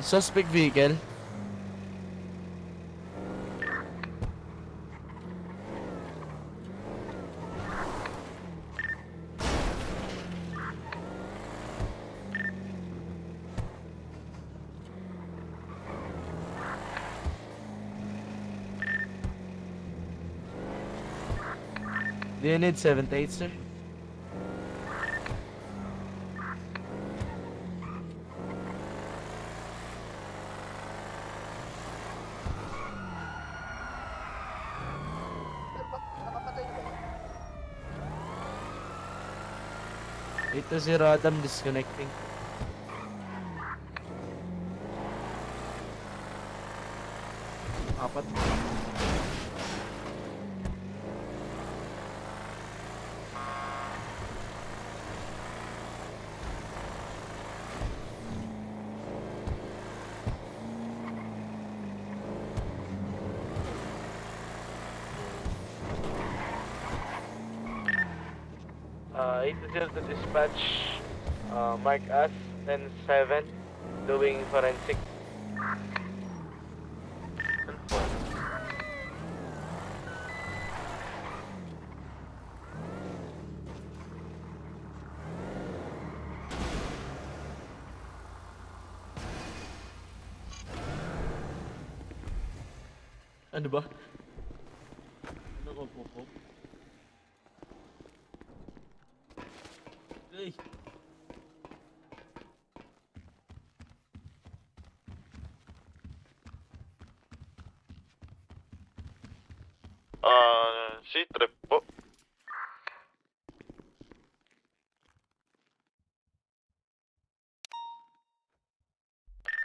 Suspect vehicle. Do you need 78, sir? Nakapatay na ba yun? 820 Adam disconnecting. Apat. Eight zero to dispatch. Mark us 10-7 doing forensic. Ano ba? Ano ko po? Hey. C-trip po.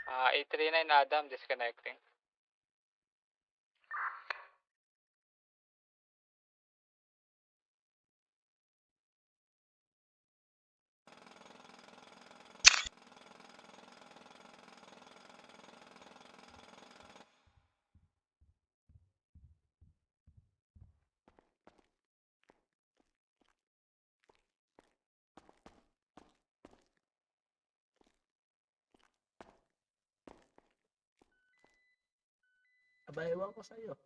Ah, 839 Adam, disconnecting. Aba, ewan ko sa'yo.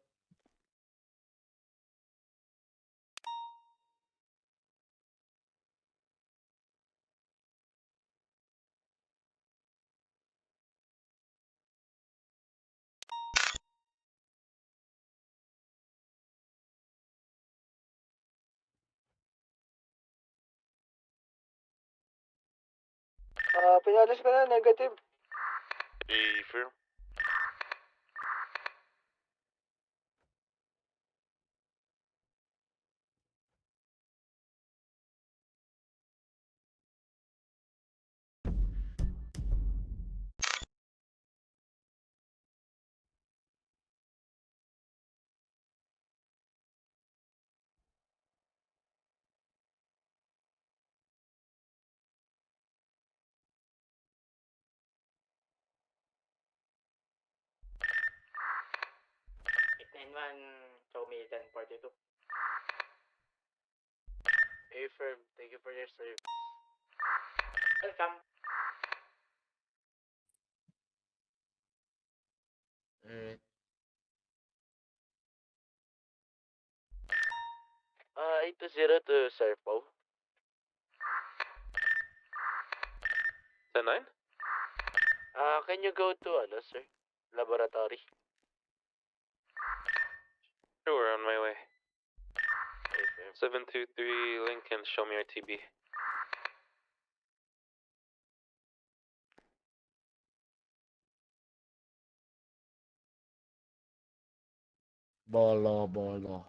Pinalis ko na, negative. A-firm. Show me 1042. Hey firm, thank you for your service. Welcome. Alright. 820 to Serpo. 10-9? Can you go to, sir? Laboratory. Sure, on my way. Hey firm. 723 Lincoln, show me your TB. Bolo.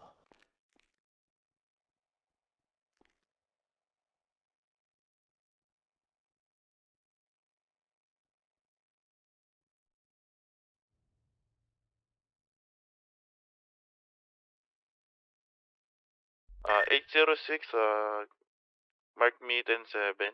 806, mark me 10-7.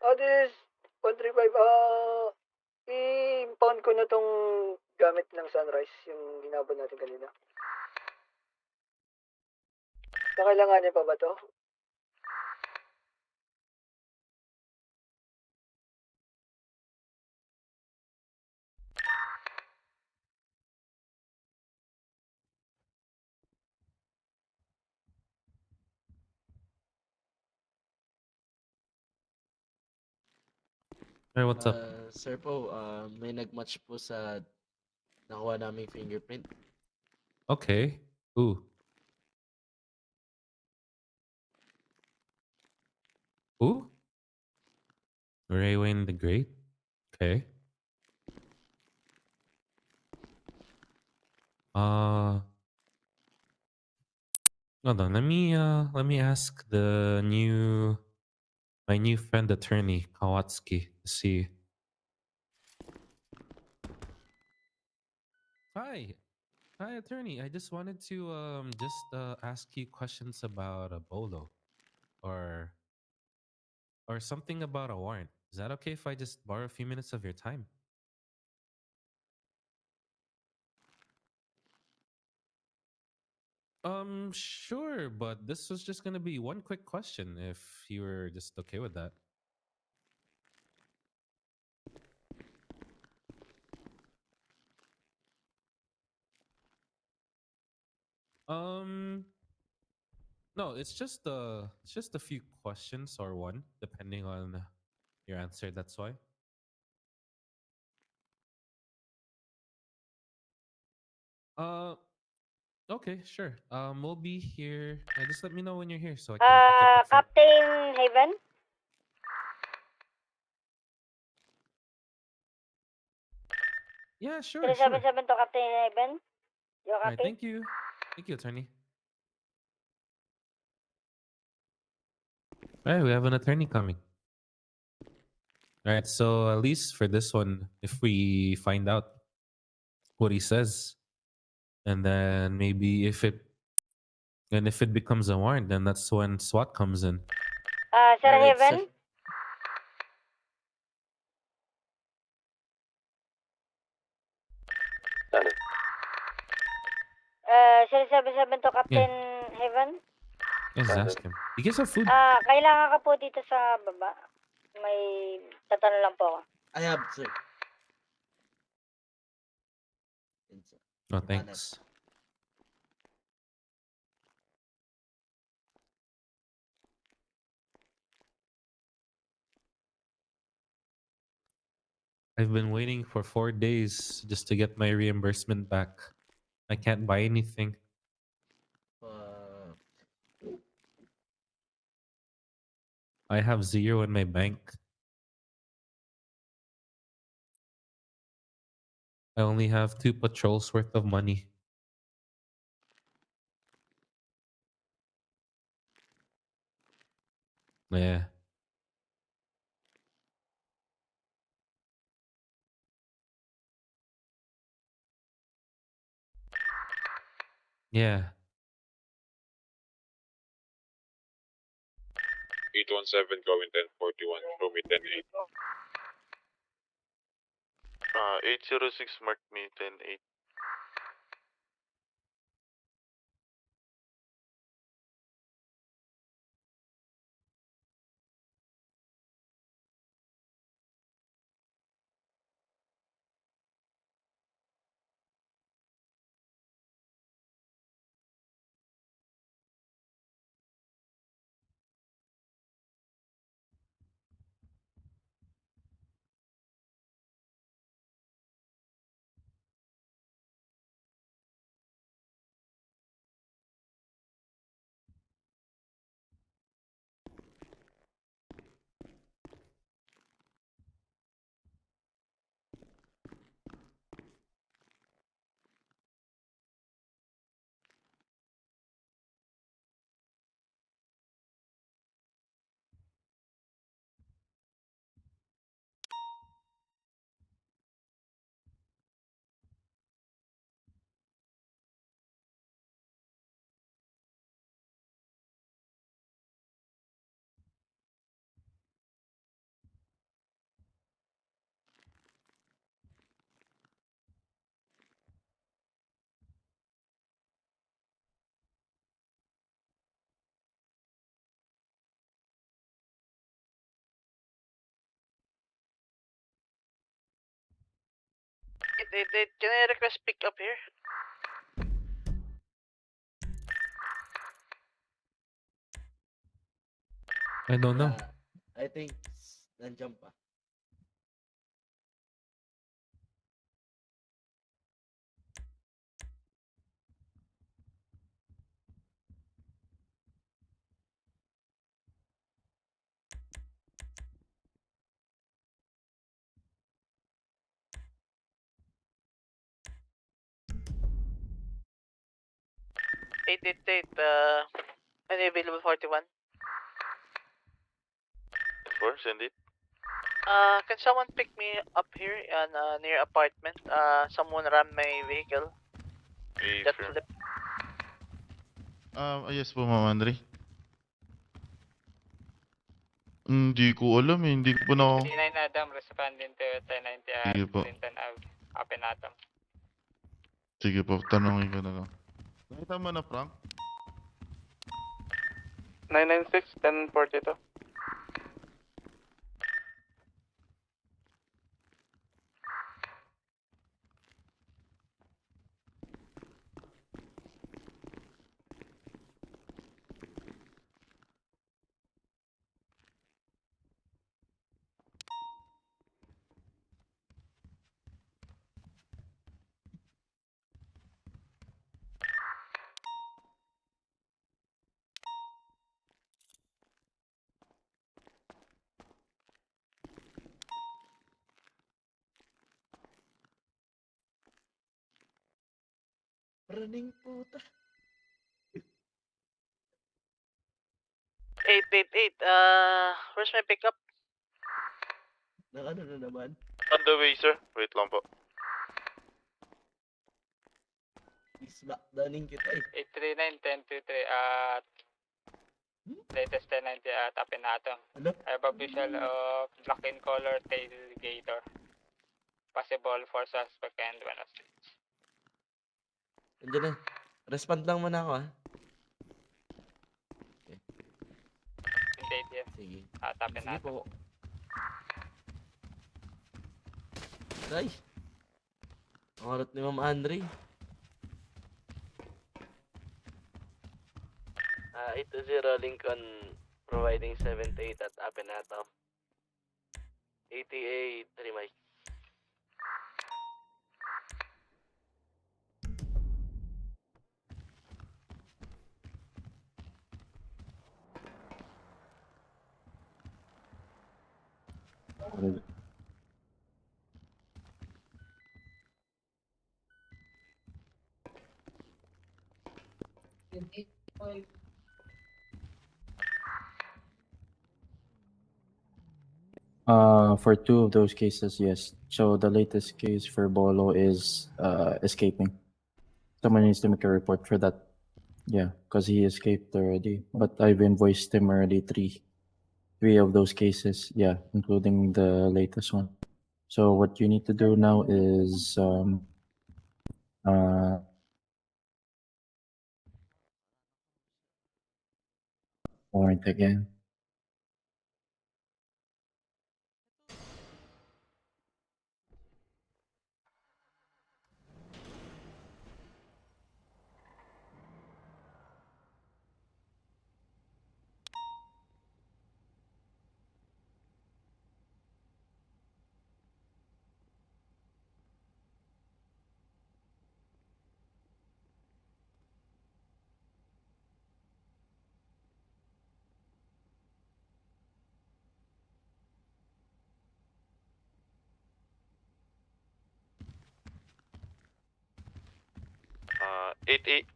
This 135, i-impound ko na tong gamit ng Sunrise, yung hinabol natin kanina. Kakailanganin pa ba to? Hey, what's up? Sir po, may nag-match po sa nakuha naming fingerprint. Okay. Ooh. Ooh. Ray Wayne the Great. Okay. Hold on. Let me ask my new friend attorney Kawatsuki to see. Hi. Hi, attorney. I just wanted to ask you questions about a bolo or something about a warrant. Is that okay if I just borrow a few minutes of your time? Sure, but this was just gonna be one quick question if you were just okay with that. Um, no, it's just a few questions or one, depending on your answer. That's why. Uh, okay, sure. We'll be here. Just let me know when you're here so I can pick you up front. Captain Haven? Yeah, sure, sure. 377 to Captain Haven? You All right, copy? thank you, attorney. All right, we have an attorney coming. All right, so at least for this one, if we find out what he says, and then maybe if it becomes a warrant, then that's when SWAT comes in. Sir Alright, Haven? sir. Uh, 377 to Captain Haven? Let's ask him. You guys have food? Kailangan ka po dito sa baba. May tatanong lang po ako. I have, sir. Yan, sir. Oh, thanks. I've been waiting for 4 days just to get my reimbursement back. I can't buy anything. Uh, I have zero in my bank. I only have 2 patrols worth of money. Yeah. Yeah. 817 going 1041, show me 108. 806 mark me 10-8. 888, can I request pick up here? I don't know. I think nandiyan pa. Any available 41? Send it. Can someone pick me up here on near apartment? Someone ran my vehicle. Jet Affirm. flip. Yes po, Ma'am Andre. Hindi ko alam eh. Hindi ko pa na... 39 Adam, responding to 1090 Sige po. Clinton Ave, Apenatum. Sige po, tanongin ko na lang. Nakita mo na, Frank? 996, 1042. Running puta. 888, where's my pickup? Nang ano na naman? On the way, sir. Wait lang po. Smackdowning kita eh. 839-1023 at latest 1090 at Apenatum. Ano? I have a visual of black in color tailgater. Possible for suspect and when asleep. Nandiyan na. Respond lang muna ako ah. Date yan. Sige. At Sige Apenatum. po. Ay! Ang harot ni Ma'am Andre. 820 Lincoln providing 78 at Apenatum. ATA 3 miles. For two of those cases, yes. So the latest case for Bolo is escaping. Someone needs to make a report for that. Yeah, because he escaped already. But I've invoiced him already three of those cases. Yeah, including the latest one. So what you need to do now is warrant again.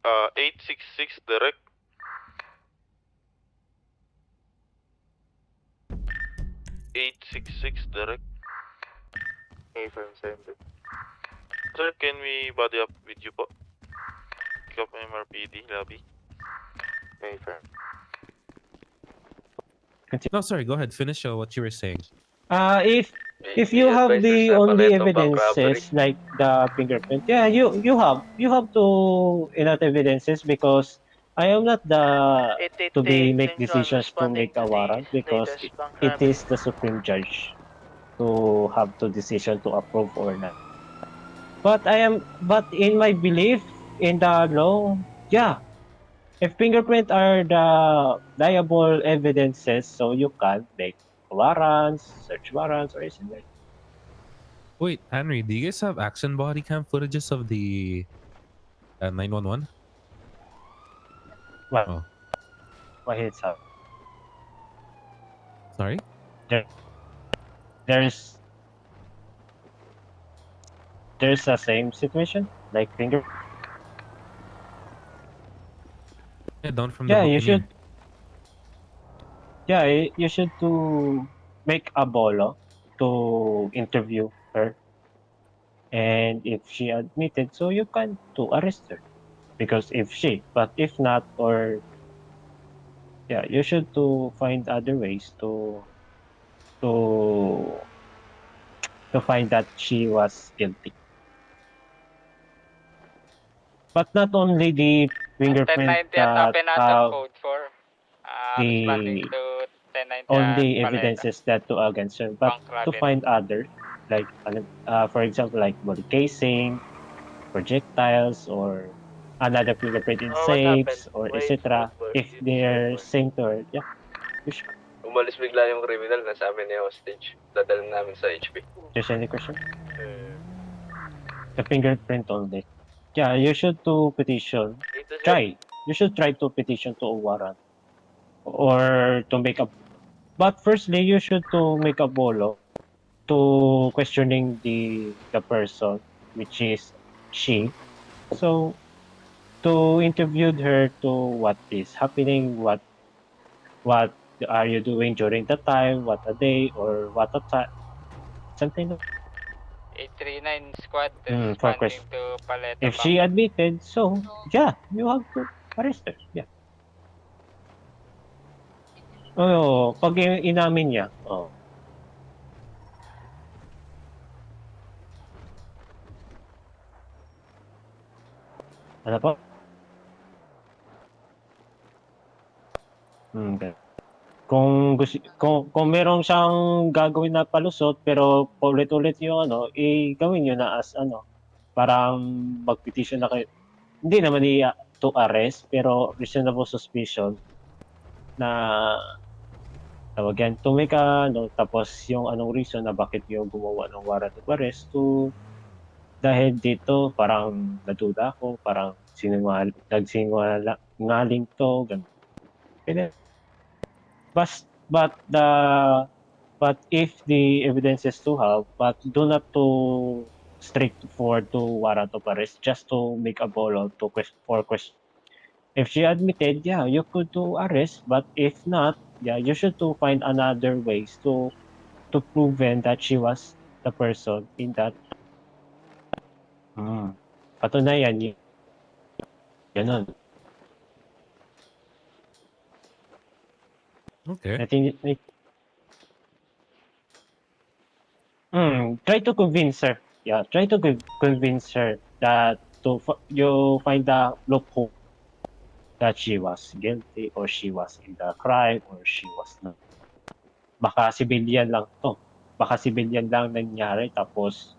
Uh, 866 direct. 866 direct. Affirm, send it. Sir, can we body up with you po? Pick up MRPD lobby. Affirm. No, sorry. Go ahead. Finish what you were saying. If you have the only evidences like the fingerprint, yeah, you have to enough evidences because I am not the to be make decisions to make a warrant because it is the supreme judge to have the decision to approve or not. But in my belief in the law, yeah, if fingerprint are the liable evidences, so you can't make warrants, search warrants, or anything like. Wait, Henry, do you guys have action body cam footages of the 911? Well, Oh, what it's up. sorry. There's a same situation like finger. Yeah, down from the Yeah, you Buccaneer. should. Yeah, you should to make a bolo to interview her, and if she admitted, so you can to arrest her because but if not, or yeah, you should to find other ways to to find that she was guilty. But not only the fingerprint 1090 at that Apenato have code 4. Responding the to 1090 at only Paleta. evidences that to against her, but Bank to robbery. find others, like for example, like body casing, projectiles, or another fingerprint in What happened? safes, or Why it's etc. smooth board? If It's smooth they're board. same to her, yeah, you should. Umalis bigla yung criminal, nasabi ni hostage. Dadalhin namin sa HP. There's any question? The fingerprint only. Yeah, you should to petition. Try. You should try to petition to a warrant or to make a. But firstly, you should to make a bolo to questioning the person, which is she. So to interview her to what is happening, what are you doing during the time, what a day or what a time, something like 839 squad for responding question. to Paleta If Bank. she admitted, so yeah, you have to arrest her. Yeah. Oo, pag inamin niya. Oh. Ano po? Okay. Kung meron siyang gagawin na palusot pero paulit-ulit yung ano, gawin niyo na as ano, parang mag-petition na kayo. Hindi naman to arrest pero reasonable suspicion na tawag yan, to make ano, tapos yung anong reason na bakit yung gumawa ng warrant of arrest to dahil dito parang naduda ako, parang nagsinungaling to, ganun. Pwede. But if the evidence is to have, but do not to strict for to warrant of arrest, just to make a bolo to for question. If she admitted, yeah, you could to arrest, but if not, yeah, you should to find another ways to proven that she was the person in that. Patunayan yun. Ganun. Okay. I think try to convince her. Yeah, try to convince her that you find the loophole that she was guilty or she was in the crime or she was not. Baka civilian lang to. Baka civilian lang nangyari tapos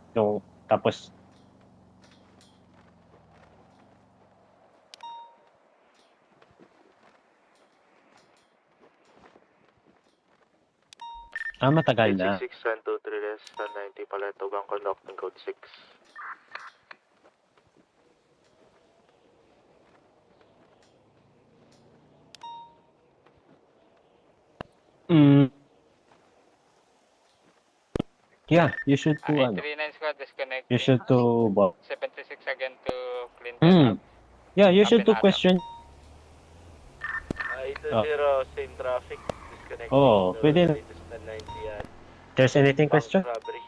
matagal na. 866-123 less than 90 Paleto Bank conducting code 6. Yeah, you should to ano. 839 squad disconnecting. You should to 76 again to Clinton. Yeah, you should to Apenato. question. 820, same traffic. Disconnecting. Oh, pwede. Latest na 90 yan. There's anything question? Robbery.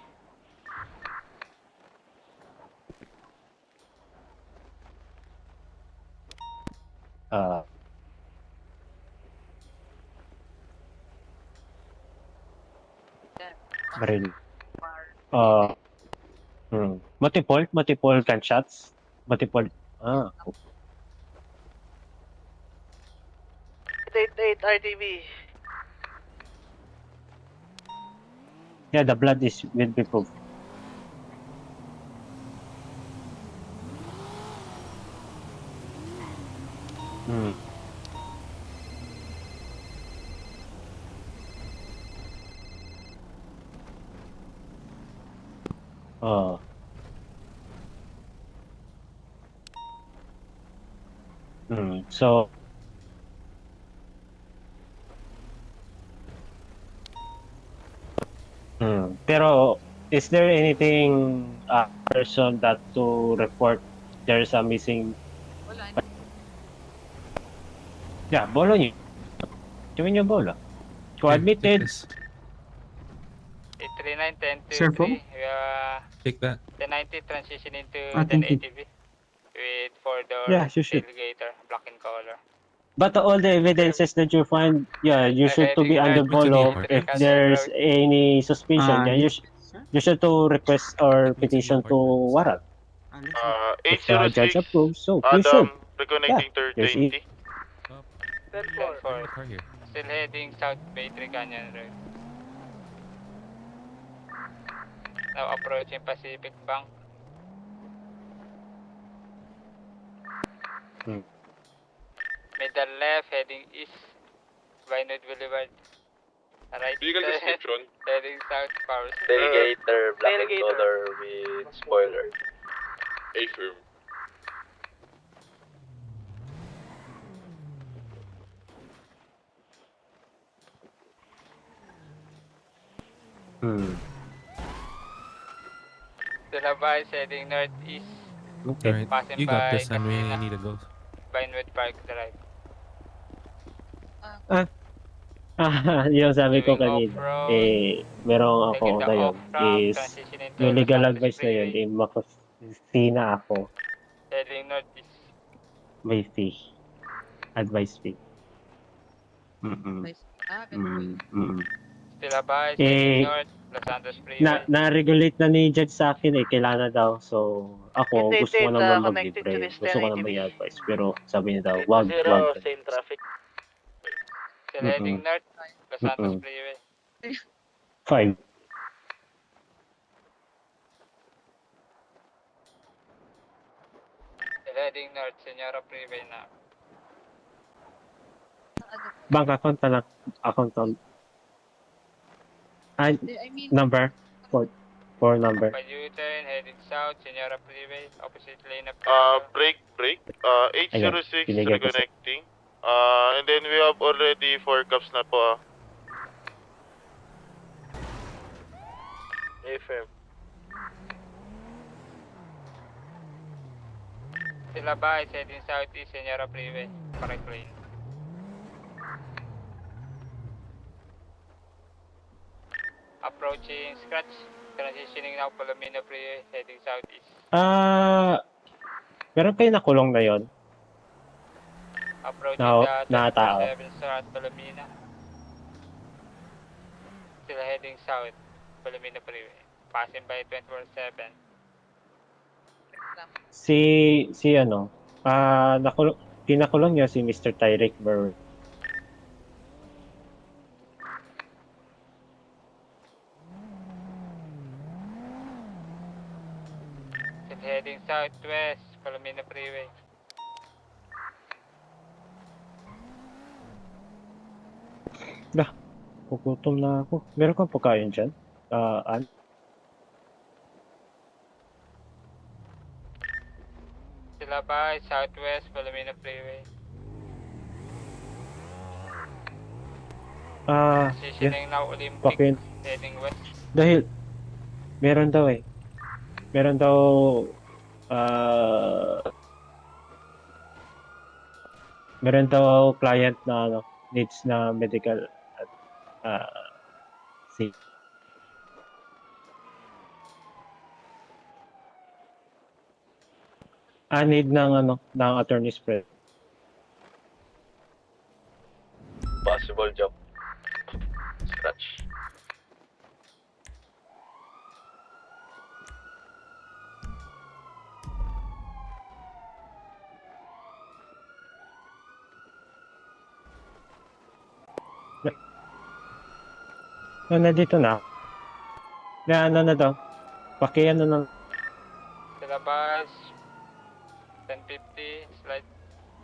Baril. Multiple gunshots. Multiple. 888 RTV. Yeah, the blood will be proof. Hmm. Oh. So, pero is there anything person that to report there's a missing? Yeah, bolo niyo. Gawin niyo bolo. So Here, admitted. take this. 839, 10 Sir, 3. Take that. 1090 transition into thank you. 1080V with 4-door Yeah, you should. tailgater, black in color. But all the evidences that you find, yeah, you should to be Heading under north, Go to the bolo. If apartments. there's any suspicion, yeah, you should to request or Take me to the petition to apartments. warrant. If the judge 806, approves, so you should. reconnecting There's 320. Oh, 10-4. bring the car here. Still heading south Bay 3 Canyon Road. Now approaching Pacific Bank. Middle left, heading east. Vinewood Boulevard. Right Vehicle turn, description. heading south Power Tailgater, black in color with spoiler. Affirm. Silabay, heading northeast. Alright, Passing you got by this, Henry. Casina. I need to go. Vinewood Park Drive. Yung sabi ko Doing kanina, off-road. merong Taking ako the ngayon off-ramp, is transition into yung legal Los Santos advice na yun, Freeway. makasina ako, Heading northeast. may fee. Advice fee. Silabay, Eh, heading north, Los Santos Freeway. Na-regulate na ni Judge sa akin kailangan daw. So, ako, Hindi, gusto ko hindi, naman connected to mag-libre. this Gusto ko 1080. naman i-advise. Pero sabi niya daw, wag. same traffic. Still heading north, Los Santos Mm-mm. Freeway. 5. Still heading north, Senora Freeway na. Bank account na lang. Account on. Ay, number. For number. By U-turn, heading south, Senora Freeway, opposite lane of Break. 806 binigay ko sa- reconnecting. And then we have already 4 cops na po. Affirm. Silabay, heading southeast, Senora Freeway, correct lane. Approaching Scratch, transitioning now Palomino Freeway, heading southeast. Meron kayo nakulong na yon. Approaching No, the na tao. 24/7 store at Palomino. Still heading south, Palomino Freeway, passing by 24/7. Si ano, pinakulong niya si Mr. Tyrick Burr. Still heading southwest, Palomino Freeway. Gugutom na ako. Meron kang pagkain dyan? Silabay, southwest, Palomino Freeway. Yeah. Transitioning now Olympic, Pakin. heading west. Dahil, meron daw Meron daw, meron daw client na needs na medical see. Need ng attorney's presence. Possible job. Scratch. Nandito na. Na na daw. Pakiano na. Silabay, 1050, slide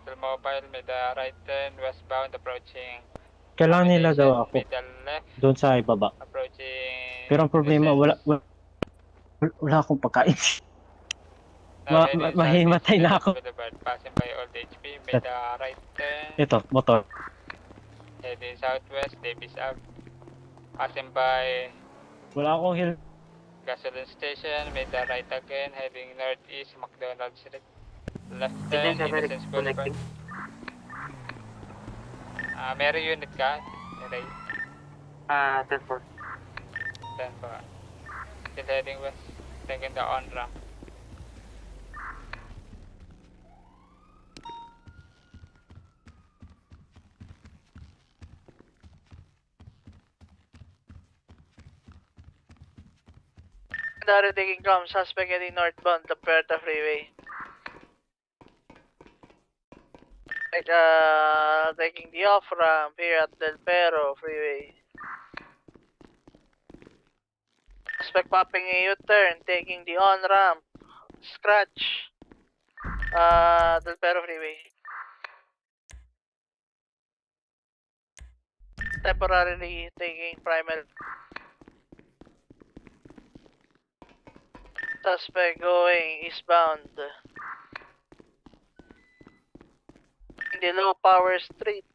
Still mobile, may the right turn, westbound, approaching. Kailangan nila daw ako May the left, doon sa ibaba. approaching. Pero ang problema, Innocence. wala akong pagkain. Now heading mahimatay na southeast ako. Boulevard, passing by Old HP, may the right turn. Ito, motor. Heading southwest, Davis Ave. Passing by Wala akong hill. gasoline station, may the right again, heading northeast, McDonald Street. Left turn, Innocence Boulevard. Meron unit ka? Ray? 10-4. 10 pa. Still heading west, taking the on-ramp. Secondary taking com, suspect heading northbound, La Puerta Freeway. Taking the off-ramp here at Del Perro Freeway. Suspect popping a U-turn, taking the on-ramp, scratch, Del Perro Freeway. Temporarily taking primary. Suspect going eastbound. In the low power street.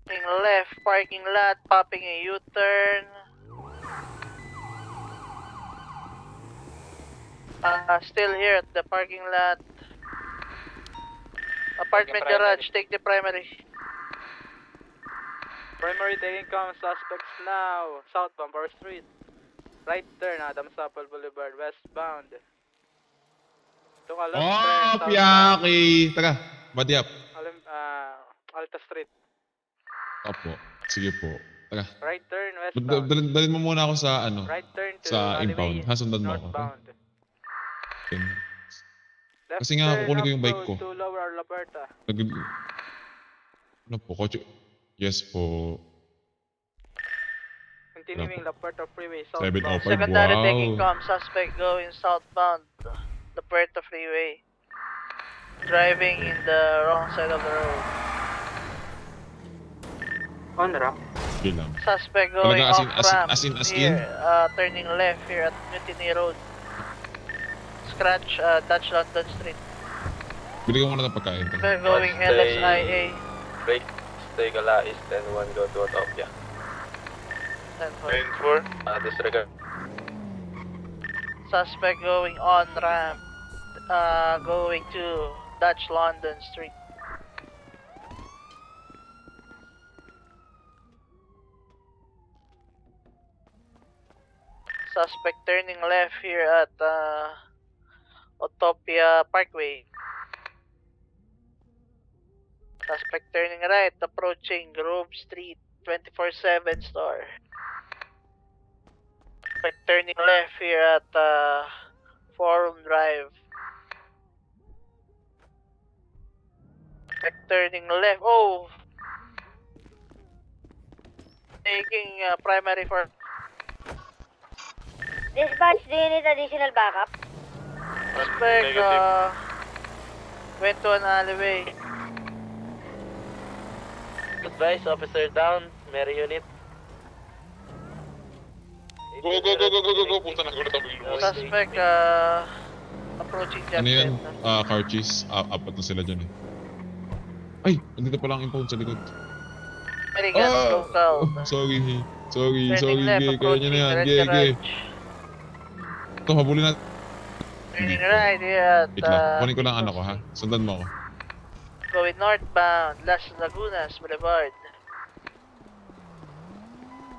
Taking left, parking lot, popping a U-turn. Still here at the parking lot. Apartment Taking primary. garage, take the primary. Primary taking com, suspects now. Southbound Power Street. Right turn, Adams Apple Boulevard, westbound. Ito ka, left turn, Oh, southbound. Piyaki! Tara, body up. Alta Street. Opo, sige po. Tara. Right turn, westbound. Dalhin mo muna ako sa ano, Right turn to sa alleyway, impound. Ha, sundan mo ako. northbound. Okay. Left Kasi nga, turn kukunin ko yung off bike road ko. to Lower Alberta. Ano po, kotse? Yes po. Continuing La Puerta Freeway, 705. southbound. Secondary Wow. taking com, suspect going southbound, La Puerta Freeway. Driving in the wrong side of the road. On-ramp. Okay lang. Suspect going Talaga, off ramp as in? here, turning left here at Mutiny Road. Scratch, Dutch London Street. Bili ko muna ng pagkain. Tara. Suspect going LSIA. Stay Gala East and 1 go to Otopia. 10-4. 10-4. Disregard. Suspect going on ramp, going to Dutch London Street. Suspect turning left here at Utopia Parkway. Suspect turning right, approaching Grove Street, 24/7 store. Suspect turning left here at Forum Drive. Suspect turning left. Oh! Taking primary for Dispatch, do you need additional backup? suspect went to an alleyway. Advice, officer down, Mary unit. Go, go, go, go, go, go, go. Puta na, gulat ako yung luwas. Suspect approaching Ano yan? Jackson. Car chase. Apat na sila dyan eh. Ay, nandito pala ang impound sa likod. American local. Sorry. Sorry, Turning left, Gay. Kaya nyo na yan. approaching Gay, Red gay. Garage. Ito, habulin natin. Turning right here at Wait lang. Kunin ko lang ano ko ha. Sundan mo ako. going northbound, Las Lagunas Boulevard.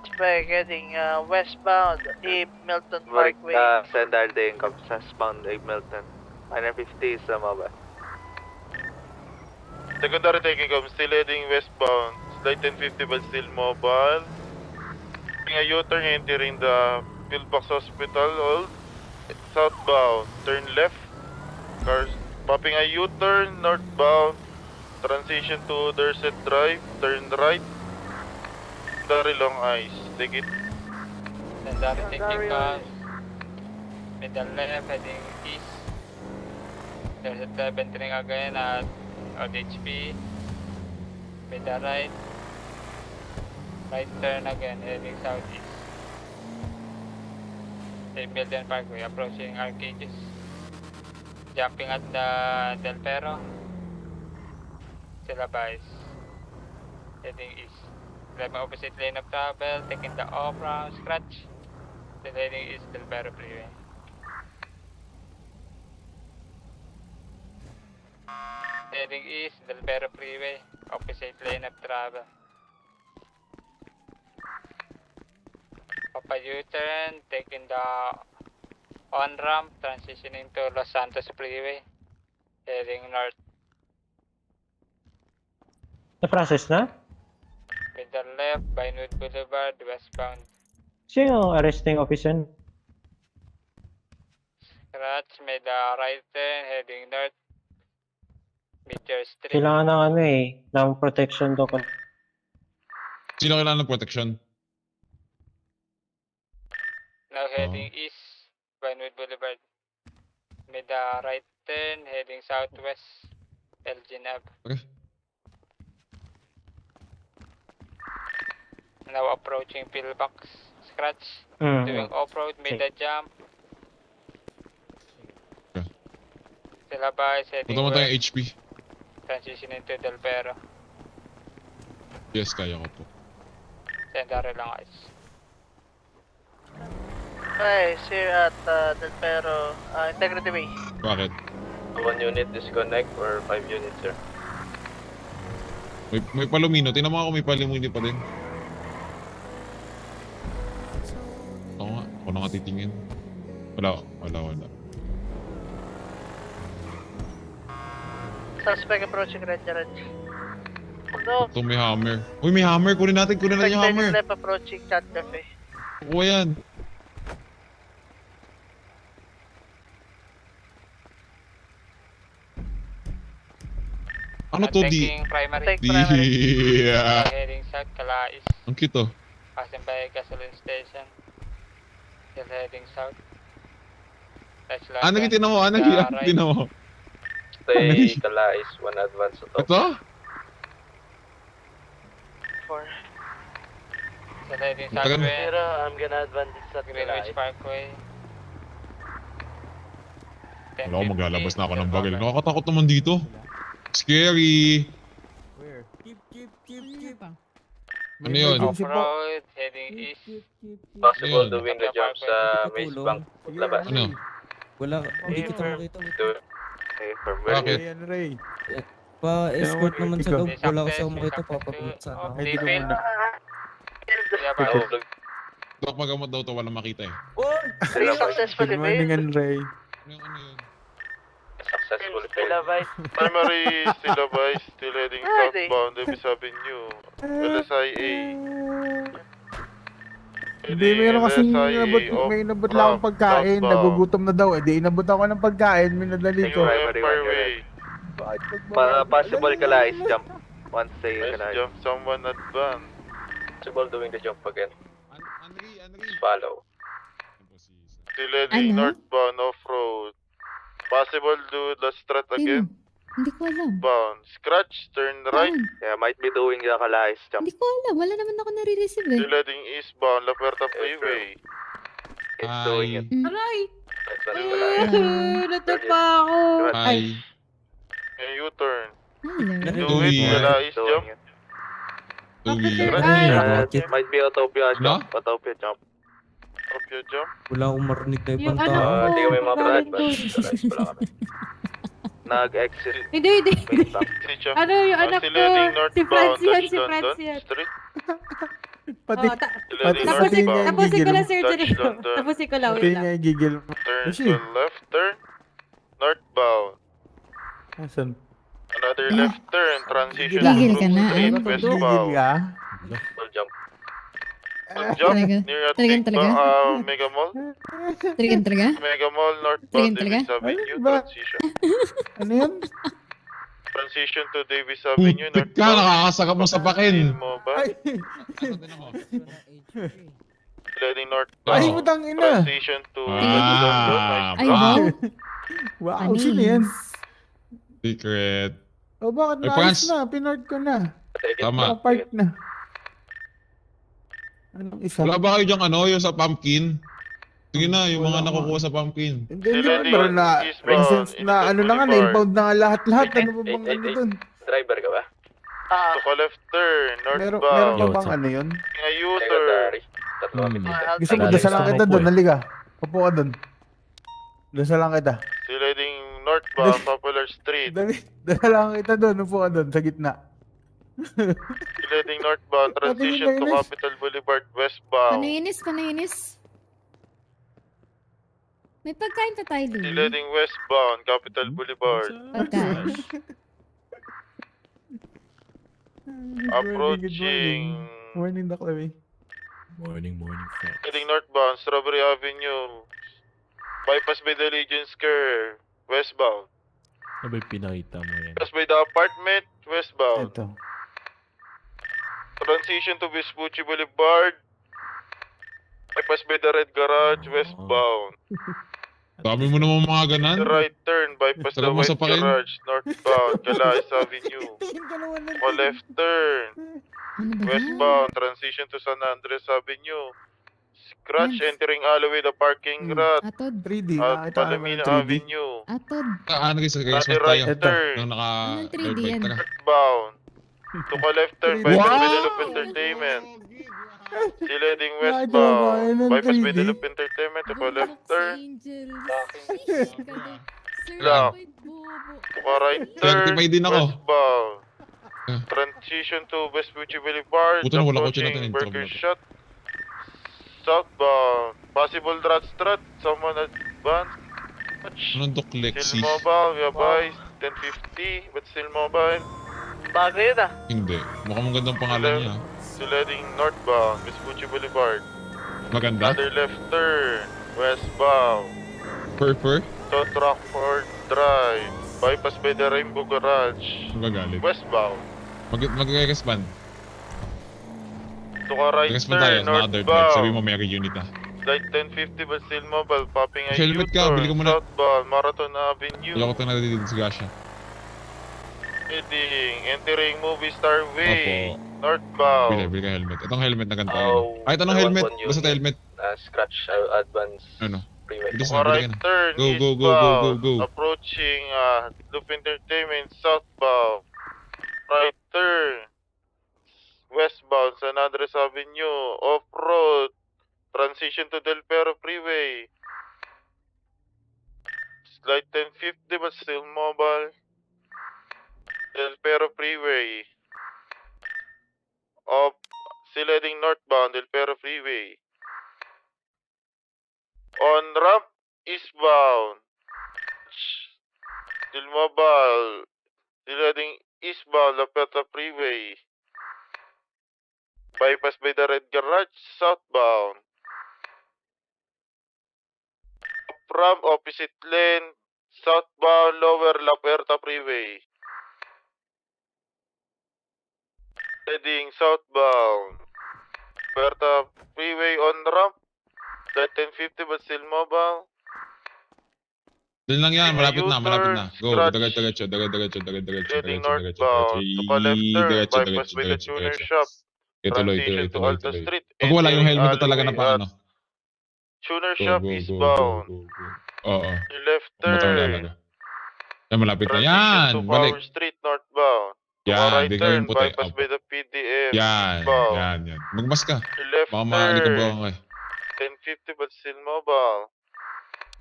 Suspect heading westbound, Abe Milton Parkway. Secondary taking com, southbound Abe Milton. 950 sa mobile. Secondary taking com, still heading westbound. Slide 1050 but still mobile. Taking a U-turn entering the Pillbox Hospital, old. Southbound, turn left. Cars popping a U-turn, northbound. Transition to Dorset Drive, turn right. Dari long eyes, take it. Secondary taking cars. Middle left, heading east. There's a left entering again at ODHP. With the right. Right turn again, heading southeast. St. Milton Parkway, approaching Arcadius. Jumping at the Del Perro. Silabais. Heading east. Driving opposite lane of travel, taking the off from Scratch. Still heading east, Del Perro Freeway. Heading east, Del Perro Freeway, opposite lane of travel. Papa U-turn, taking the on-ramp, transitioning to Los Santos Freeway, heading north. Na-process na? With the left, Vinewood Boulevard, westbound. Sino arresting officer? Scratch, made the right turn, heading north. Meteor Street. Kailangan ng ano eh, ng protection document. Sino kailangan ng protection? Now heading east, Vinewood Boulevard. Made the right turn, heading southwest, Elgin Ave. Okay. Now approaching pillbox. Scratch, doing off-road, made the jump. Okay. Silabais, heading Punta mo tayong west, HP. transitioning to Del Perro. Yes, kaya ko po. Secondary lang guys. Hi, here at Del Perro, Integrity Way. Bakit? 1 unit disconnect or 5 units, sir? May palumino. Tingnan mo ako may palumino pa din. Oo nga. Ako na nga titingin. Wala. Suspect approaching Red Garage. No. Ito may hammer. Uy, may hammer. Kunin natin yung hammer. Left approaching Cat Cafe. Kuha yan. Ano to di? Taking primary. Take primary. Yeah. Heading south, Calais. Ang cute oh. Passing by gasoline station. Still heading south. That's left. Anagi, tinan mo. Tinan mo. Stay Calais, 1 advance to top. Ito? 4. Still heading Tagal mo. southwest. I'm gonna advance sa Greenwich Parkway. Wala ko maglalabas na ako ng bagel. Nakakatakot naman dito. Scary. Ano yun? Off-road, heading east. Possible Ayun. doing the jump sa Maze Bank. Labas. Ano? Wala, hindi kita makita. Okay, from where Bakit? you... Pa-escort naman sa loob. Wala kasi ako May makita. success Papapulot to sa off akin. leaving. Oh, Dok, magamot daw to. Walang makita eh. Three successfully made. Ano yun? successful failed. Primary Silabais, still heading Ready. southbound, Davis Avenue. LSIA. Hindi, meron kasing may inabot lang akong pagkain, nagugutom na daw. Di inabot ako ng pagkain, minadali ko. Empire Way. Possible Calais jump. Once say Nice Calais. jump, someone advance. Possible doing the jump again. Follow. Still heading northbound, off-road. Possible do the strat again. Hindi ko alam. Bound. Scratch, turn right. Yeah, might be doing the Calais jump. Hindi ko alam. Wala naman ako nare-receive eh. Still heading eastbound, La Puerta Freeway. It's doing it. Aray! That's what Calais. Natapa ako. Hi. May U-turn. Hello. Do it, Calais Doing jump. it. Tuwi. Might be Autopia Ano? jump. Autopia jump. Hope you jump. Wala akong marinig na Yung ibang ano tao. ko, Hindi kami mga brad, galing but doon. Calais pala kami. Nag-exit. Hindi. Maze Bank. Teacher. Ano yung anak Still ko? heading Si northbound, Franz yan, Dutch si Franz London yan. Street. Pati, Oh, Still pati heading tapusin, niya northbound. tapusin ko lang, Sir Dutch Jericho. London. Tapusin ko lang, pati wait niya lang. igigil. Turn Kasi, to left turn. Northbound. asan? Another left turn. Transition Gigil to ka na, Street, ano to? Gigil westbound. ka? Full jump. Jump Talaga? near at Talaga? Mega Mall. Talaga? Mega Mall, northbound, Talaga? Davis Avenue, Ba? transition. Ano yan? Transition to Davis Avenue, Putik ka, nakakasakap mo sa pakin. Mobile. Heading northbound. Ay, putang ina. Transition to Ah, Ay, wow. Wow, sino yan? Secret. O bakit Ay, naayos Franz. na? Pinart ko na. Tama. Nakapark na. Anong isa? Wala ba kayo diyang yung sa pumpkin? Sige na, yung Wala mga nga. nakukuha sa pumpkin. Hindi, Sila hindi. din Pero na, eastbound, presence na ano na nga, Boulevard. na-impound na nga lahat-lahat. Ano ba bang ano dun? Driver ka ba? Ah, Tuka left turn, Meron northbound. ba bang ano yun? Taking a U-turn. Tatlo kami dito. Gusto mo, Dali, dasalan gusto kita mo po dun. eh. Halika. Upo ka dun. Dasalan kita. Sila heading northbound, Popular Street. Dasalan kita dun. Upo ka dun, sa gitna. Sila heading northbound, transition to Inis. Capital Boulevard, westbound. Panayinis, panayinis. May pagkain pa tayo, Sila Louie. heading westbound, Capital Boulevard. Pagkain. Approaching. Morning, Doc Louie. Morning, friend. Heading northbound, Strawberry Avenue. Bypass by the Legion Square, westbound. Ano ba yung pinakita mo yan? Bypass by the apartment, westbound. Ito. Transition to Vespucci Boulevard. Bypass by the Red Garage, westbound. Dami mo naman mga ganan. Right turn, bypass the Tara mo sa White pakin. Garage, northbound, Calais Avenue. O left turn, Ano ba yan? westbound, transition to San Andres Avenue. Scratch entering alleyway the parking lot Atod. 3D. at Nakita ko Palomino naman 3D. Avenue. Atod. Ano guys, At guys, the tayo. right Ito. turn, Nang naka... Anong 3D yan? Tara. northbound. To left turn, bypass by the Loop Wow! Entertainment. Sila heading Nakita ko westbound. kayo ng Bypass by the 3D. Loop Entertainment. To left turn. Angel. Sir, Lock. may bobo. To right turn, Certified din ako. westbound. Ah. Transition to Vespucci Boulevard. Puto na, wala kotse natin, Approaching intro Burger mo. Shot. Southbound. Possible strat. Someone advance. Anong Doc Lexi? Still mobile. We have eyes. 1050. But still mobile. bago yun ah. Hindi. Mukhang magandang pangalan niya. Still heading northbound. Vespucci Boulevard. Maganda? Other left turn. Westbound. Fur? To Rockford Drive. Bypass by the Rainbow Garage. Magagalit. Westbound. Mag-respond. To ka right Mag-respond tayo turn. sa mga third drive. Sabi mo Northbound. may unit ah. Light 1050 but still mobile. Popping a Helmet ka, U-turn. bili ko muna. Southbound. Marathon Avenue. Wala ko ito nadidisgrasya. Heading. Entering Movie Star Way. Opo. Northbound. Bili ka helmet. Itong helmet na ganito. Kahit anong helmet. Basta helmet. Scratch, advance, Ano? freeway. Bilis To ka na, bili right ka na. turn. Go, go, go, go, eastbound. go, go. Approaching Loop Entertainment. Southbound. Right turn. Westbound. San Andres Avenue. Off-road. Transition to Del Perro Freeway. Light 1050 but still mobile. Del Perro Freeway. Off. Still heading northbound. Del Perro Freeway. On ramp. Eastbound. Still mobile. Still heading eastbound. La Plata Freeway. Bypass by the Red Garage. Southbound. From opposite lane, southbound lower La Puerta Freeway. Heading southbound. Puerta Freeway on ramp. Light 1050 but still mobile. Doon lang yan, malapit na, U-turn, malapit na. Go, scratch. diretso. Heading northbound. To ka left turn, bypass by the tuner shop. Tuloy. Transition to Alta Street. Pag wala yung entering helmet na talaga na alleyway paano. at Tuner Go, shop go, go, eastbound. go. Oo. Your left Motor turn. talaga. Yan, malapit na. Transition Yan, to balik. Power Street northbound. To Yan, right di turn, gawin puti. bypass Opo. by the PDM Yan, eastbound. yan. Magmas ka. Your left Baka maalikabaka turn. ka eh. 1050 but still mobile.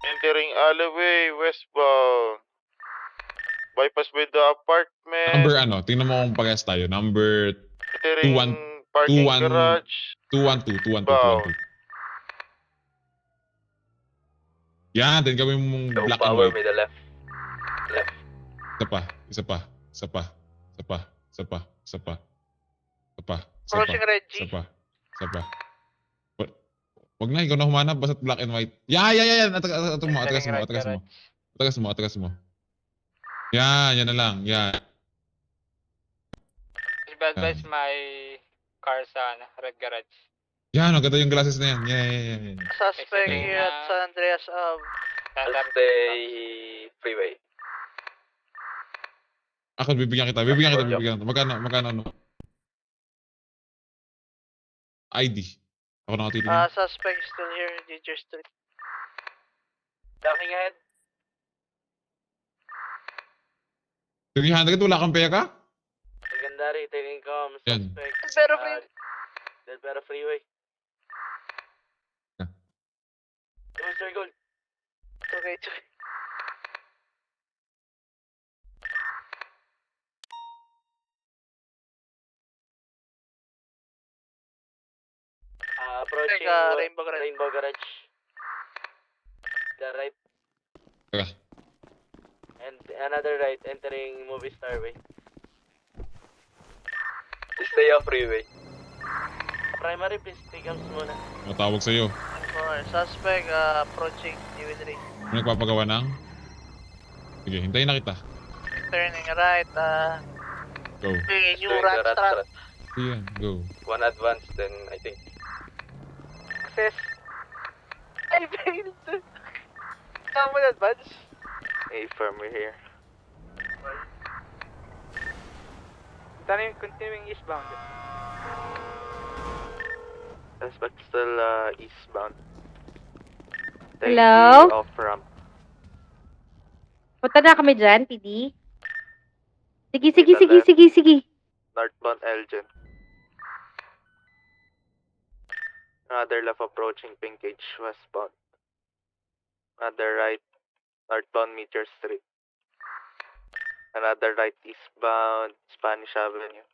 Entering alleyway westbound. Bypass by the apartment. Number ano, tingnan mo kung parehas tayo. Number Entering 21 parking 21 garage. 212. Yan, then gawin mong black and white. the left. Isa pa. Approaching Reggie. Isa pa. Wag na, ikaw na humanap, basta black and white. Yan. Atagas mo. Yan na lang. Yan. Advise my car sa Red Garage. Yan, maganda yung glasses na yan. Yan. Suspect Explain here at na- San Andreas Standard freeway. Ako, bibigyan kita. Magkano, ano? ID. Ako nakatitingin. Suspect is still here, Ginger Street. Looking ahead. 300, wala kang pera? Secondary, taking comms, Yan. suspect. Pero free. Del Perro Freeway. Yeah. Mr. Gold. Okay, it's okay. Approaching Rainbow Garage. The right Tara. and another right entering Movie Star Way. Stay off freeway. Primary, please take comms muna. Matawag sa'yo. Suspect approaching Dividry. Ano nagpapagawa ng? Sige, hintayin na kita. Turning right, Go. New Randstad. Yan, go. One advance, then I think. Access. I failed. Come on, advance. A firm, we're here. Continuing eastbound. Suspect still eastbound. Hello? Off ramp. Punta na kami dyan, PD. Sige. Northbound Elgin. Another left approaching Pink Cage westbound. Another right northbound Meteor Street. Another right eastbound Spanish Avenue.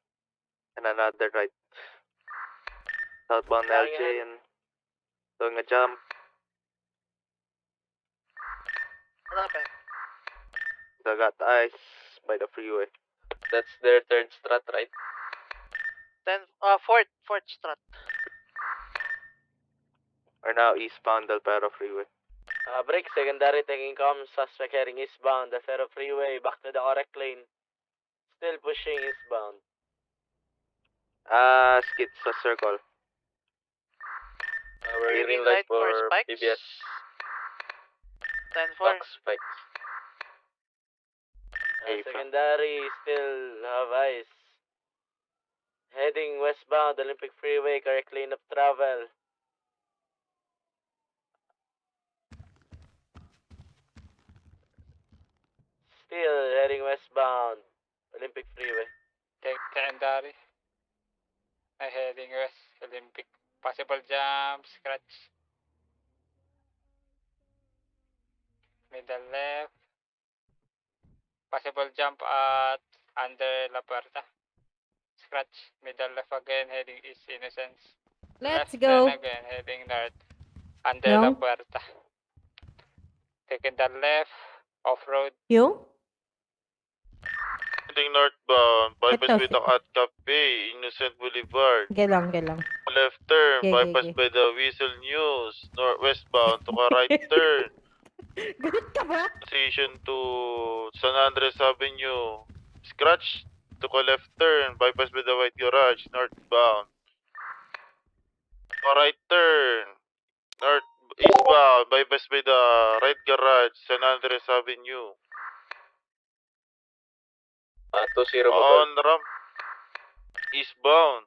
And another right southbound Elgin. Doing a jump. What happened? They got ice by the freeway. That's their third strat, right? Fourth Strat. We're now eastbound Del Perro Freeway. Break, secondary taking comms, suspect heading eastbound, Del Perro Freeway, back to the correct lane. Still pushing eastbound. Skid sa circle. We're Green green light light for for spikes? PBS. 10-4. Box spikes. Secondary still have ice. Heading westbound, Olympic Freeway, correct lane of travel. Still heading westbound, Olympic Freeway. Secondary. Heading west, Olympic. Possible jump, scratch. Middle left. Possible jump at under La Puerta. Scratch. Middle left again, heading east, Innocence. Let's Left go. turn again, heading north. Under No. La Puerta. Taking the left, off-road. Yung? Heading northbound, bypass Ito. by the Cat Cafe, Innocent Boulevard. Galang. Left turn, Okay, bypass okay. by the Whistle News, northwestbound to right turn. Ganun ka ba? Transition to San Andres Avenue. Scratch to left turn, bypass by the White Garage, northbound. To right turn, eastbound, bypass by the Right Garage, San Andres Avenue. 2-0 On ramp, eastbound.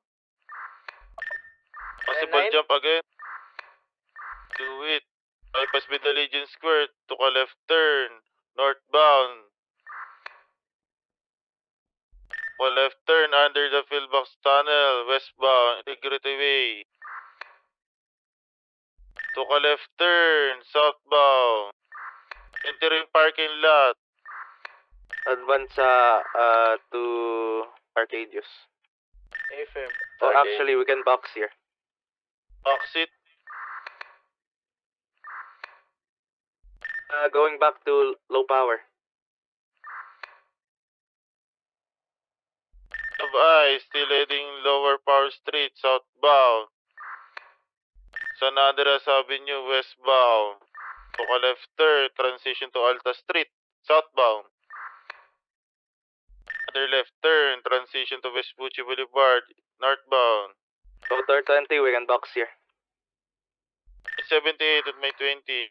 Possible Nine. jump again. Do it. Bypass by the Legion Square, to left turn, northbound. Left turn under the Philbox Tunnel, westbound, Integrity Way. To left turn, southbound. Entering parking lot. Advance to Arcadius. A-firm. Oh, Okay. actually, we can box here. Exit. Going back to low power. Of ice, still heading Lower Power Street, southbound. San Andreas Avenue, westbound. To left turn, transition to Alta Street, southbound. Other left turn, transition to Vespucci Boulevard, northbound. Motor 20, we can box here. 78 at May 20.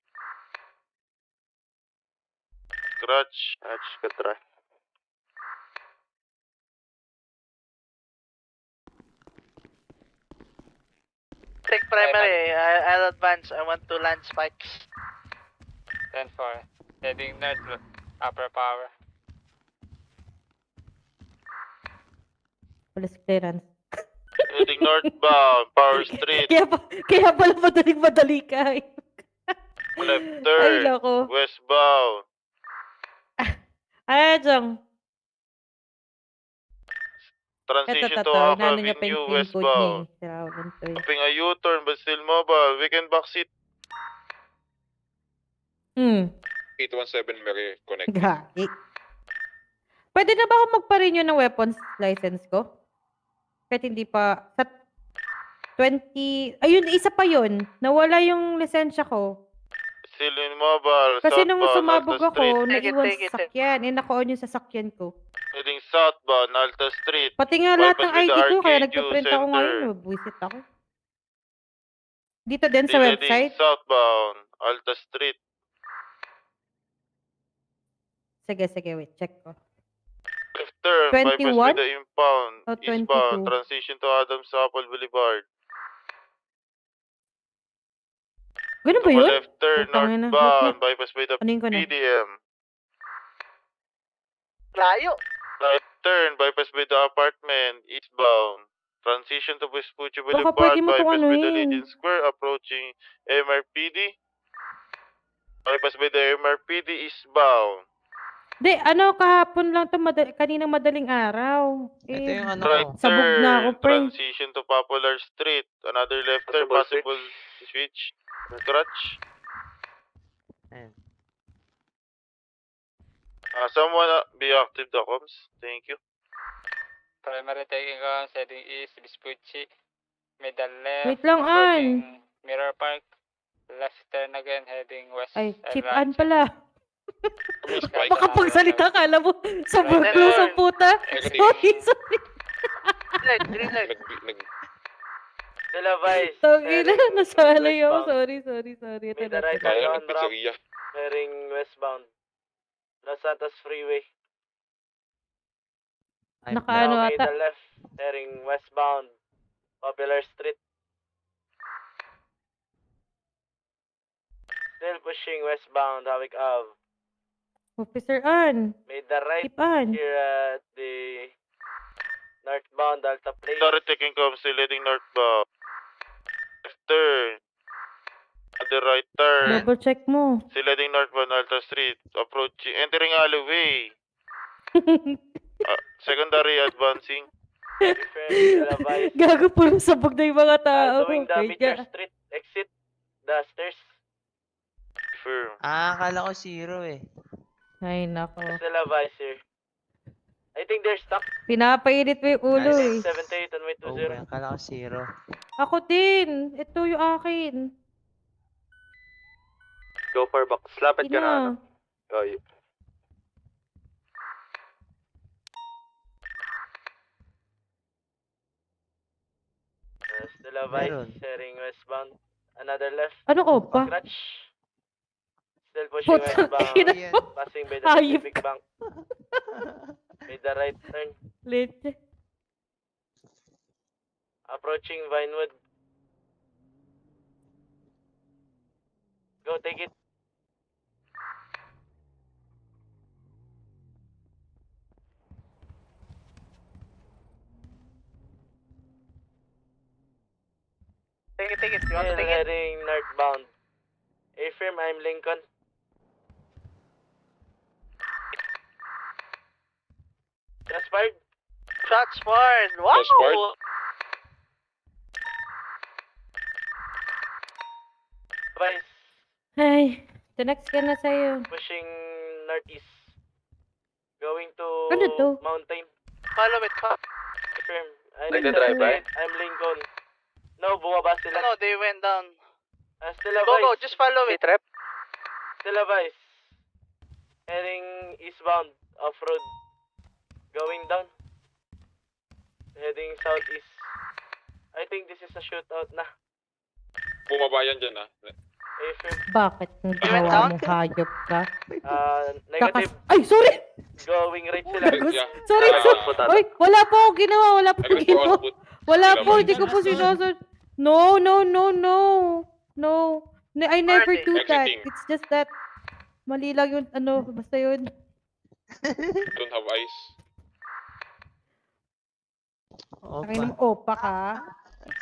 Scratch. Good try. take primary. I'll advance. I want to land spikes. 10-4. Heading north, upper power. Police clearance. Heading northbound, Power Street. Kaya pala madali ka. Left Ay, turn, loko. westbound. Ay, Jong. Transition to Ito. Alpha Inano niya pa Avenue, yung pin code niya westbound. eh. Sira ko lang to eh. Tapping a U-turn but still mobile. Weekend backseat. 817 Mary, connect. Gagi. Pwede na ba ako magpa-renew ng weapons license ko? Kahit hindi pa, sa 20, ayun, isa pa yun. Nawala yung lisensya ko. Still in mobile. Kasi nung southbound, sumabog Alta ako, Street. naiwan Take it. sa sasakyan. Naka-on yung sasakyan ko. Heading southbound, Alta Street. Pati nga lahat ng Bypass with ID the ko, kaya Arcade nagpa-print Youth ako ngayon. Center. Buwisit ako. Dito din sa Still website. heading southbound, Alta Street. Sige, wait, check ko. Left turn, bypass 21? with the impound. O, Eastbound, 22. transition to Adams Apple Boulevard. Ganun ba To yun? left turn, Putangina. northbound, bypass with the Anuin ko na. PDM. Layo. Right turn, bypass with the apartment, eastbound. Transition to Vespucci Baka Boulevard, pwede mo itong bypass with the anuin. Legion Square, approaching MRPD. Bypass with the MRPD, eastbound. Di, kahapon lang to, kaninang madaling araw. Ito yung ano Right ko. Sabog na ako, turn, pre. transition to Popular Street. Another left turn, possible switch. Scratch. Ayan. Someone be active the comms. Thank you. Primary taking on, heading east, Vespucci. Middle left. Wait lang, An. approaching Mirror Park. Left turn again, heading west. Ay, and Chip right. An pala. Spike. Makapagsalita ka, alam mo. Sabog Right ko turn. sa puta. Sorry. Green light. Sila Vice. Tangina, heading nasalay ako. westbound. Sorry. Ito May the na. right turn on ramp. Heading westbound. Los Santos Freeway. Nakaano Now may ata. the left. Heading westbound. Popular Street. Still pushing westbound, Hawik Ave. Officer An. Made the right Chip An. here at the northbound Delta Place. Sorry, taking comms, still heading northbound. Left turn. At the right turn. Double check mo. Still heading northbound, Alta Street. Approaching, entering alleyway. Secondary advancing. Sila Vice. Gago, puro sabog na yung mga tao. Doing the Meteor Kaya- Street exit. The stairs. Firm. Akala ko zero eh. Ay, nako. Sila Vice here. I think they're stuck. Pinapainit mo yung ulo eh. 78 on way to zero. Akala ko zero. Ako din. Ito yung akin. Go for box. Lapit ka na. Ina. Oh, Sila Meron. Vice, sharing westbound. Another left. Ano ko pa? Scratch. Still pushing Putang westbound. ina mo. Passing by the Hayop Pacific ka. Bank. Made the right turn. Leche. Approaching Vinewood. Go, take it. Take it. You want to Still take it? heading northbound. A-firm, I'm Lincoln. Shots fired. Shots fired. Wow. Shots fired. Vice, Ay, next ka na sa'yo. pushing northeast. Going to Ano to? mountain. Follow it. A-firm. Nagdadrive ba? I'm Lincoln. No, bumaba sila. No, they went down. Still a Go, Vice. just follow it. Still a Vice. Heading eastbound, off-road. Going down. Heading southeast. I think this is a shootout na. Bumaba yan dyan A-firm. Bakit? Ang You went gawa down? mong hayop ka? Negative. Ay, sorry! Going right sila. Bagus. Sorry. Oy, wala po ako ginawa. Wala po ako ginawa. Wala po. Hindi ko po sinasadya. No, no, no, no. No. I never do that. Exiting. It's just that mali lang yun, basta yun. Don't have eyes. Ang opa ka?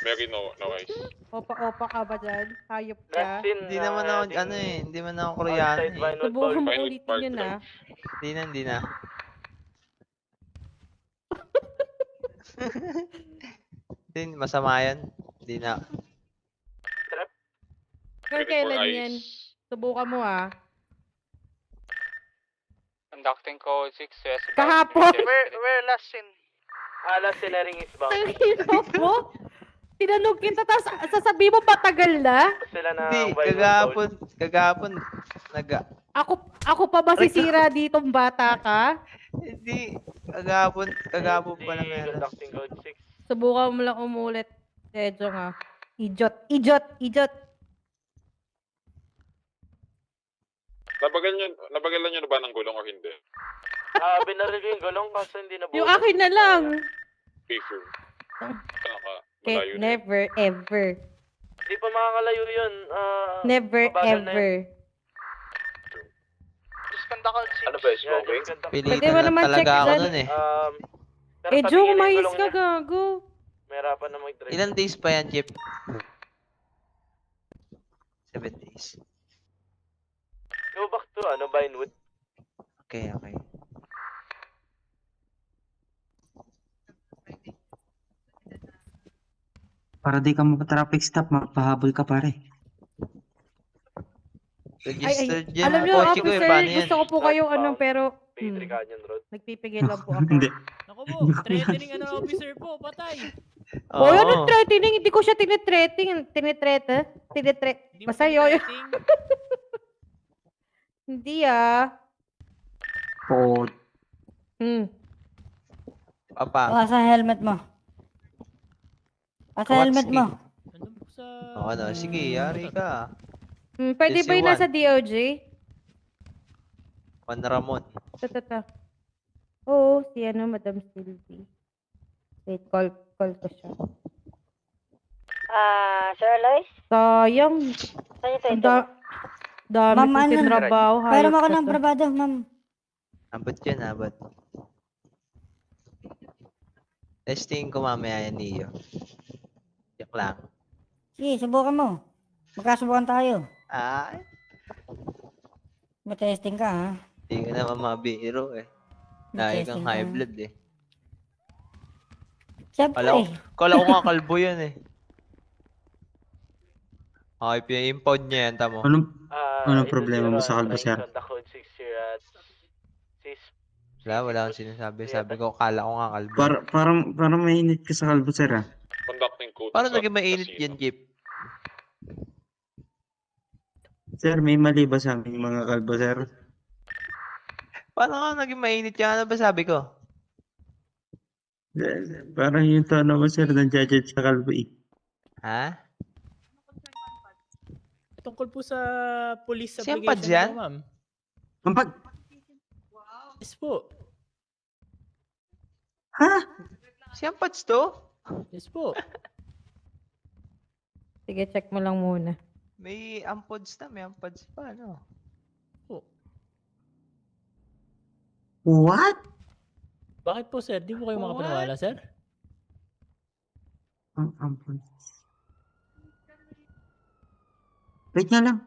Mary, no eyes. Opa ka ba dyan? Hayop ka? Hindi naman ako, hindi man ako Koreano eh. Subukan mo ulitin yun Hindi na. Hindi, masama yan. Hindi na. Kailan yan? Subukan mo Conducting code 6 westbound. Kahapon. Where last seen? Last hearing is bound. Tangina mo? Tinanong kita, tapos sasabihin mo patagal na? Sila na hindi, kagahapon, Ako pa ba sisira ditong bata ka? Hindi, kagahapon pa lang meron. Conducting code 6. Subukan mo lang umulit. Medyo nga. Idiot. Nabagalan nyo na ba ng gulong o hindi? Binaril ko yung gulong kaso hindi na Yung akin na lang. Paper. Okay, never, ever. Hindi pa makakalayo yun. Never, mabagal na ever. Just conduct code 6. Ano ba, smoking? Pwede mo naman check dyan. Jong, mahis ka, gago. Mahirapan na mag-drive. Ilan days pa yan, Jeep? 7 days. Go back to, Vinewood. Okay. Para di ka traffic stop, magpahabol ka pare. Registered yan. Alam nyo, Kotse ko officer, paano yan? gusto ko po kayong pero Petrie Canyon Road. nagpipigil lang po ako. Hindi. Naku po, threatening officer po, patay. O, ano threatening? Hindi ko siya Basta yun. Hindi Oo. Papa. Sa helmet mo. Sa helmet mo. Nandun po sa... Sige, yari ka. Pwede ba yung nasa DOJ? Juan Ramon. Oo, si Madam Sylvie. Wait, call ko siya. Sir Aloys? Sayang. Saan ito? Dami Ma'am, kong tinrabaho. Pero ako ng brabado, ma'am. Abot yan, abot. Testing ko mamaya yan, Neo. Yak lang. Sige, subukan mo. Magkasubukan tayo. Ay, Matesting ka, ha? hindi ka naman mabiro eh. Dahil kang high blood eh. Siyempre. Kala ko nga kalbo yan eh. Okay, pina-impound niya yan, tamo. Anong problema mo sa kalbo, sir? Wala akong sinasabi. Sabi ko, kala ko nga kalbo. Parang mainit ka sa kalbo, sir, Conducting code. Paano naging mainit yan, Jeep? Sir, may mali ba sa amin yung mga kalbo, sir? Paano nga naging mainit yan? Ano ba sabi ko? Parang yung tono mo, sir, nandiyan sa kalbo eh. Ha? Tungkol po sa police Siyang application pads yan? po, ma'am. Yes po. Ha? Siyang pads to? Yes po. Sige, check mo lang muna. May ampods na, may ampods pa, ano? What? Bakit po, sir? Di po kayo makapaniwala, sir? Ang ampun. Wait nga lang.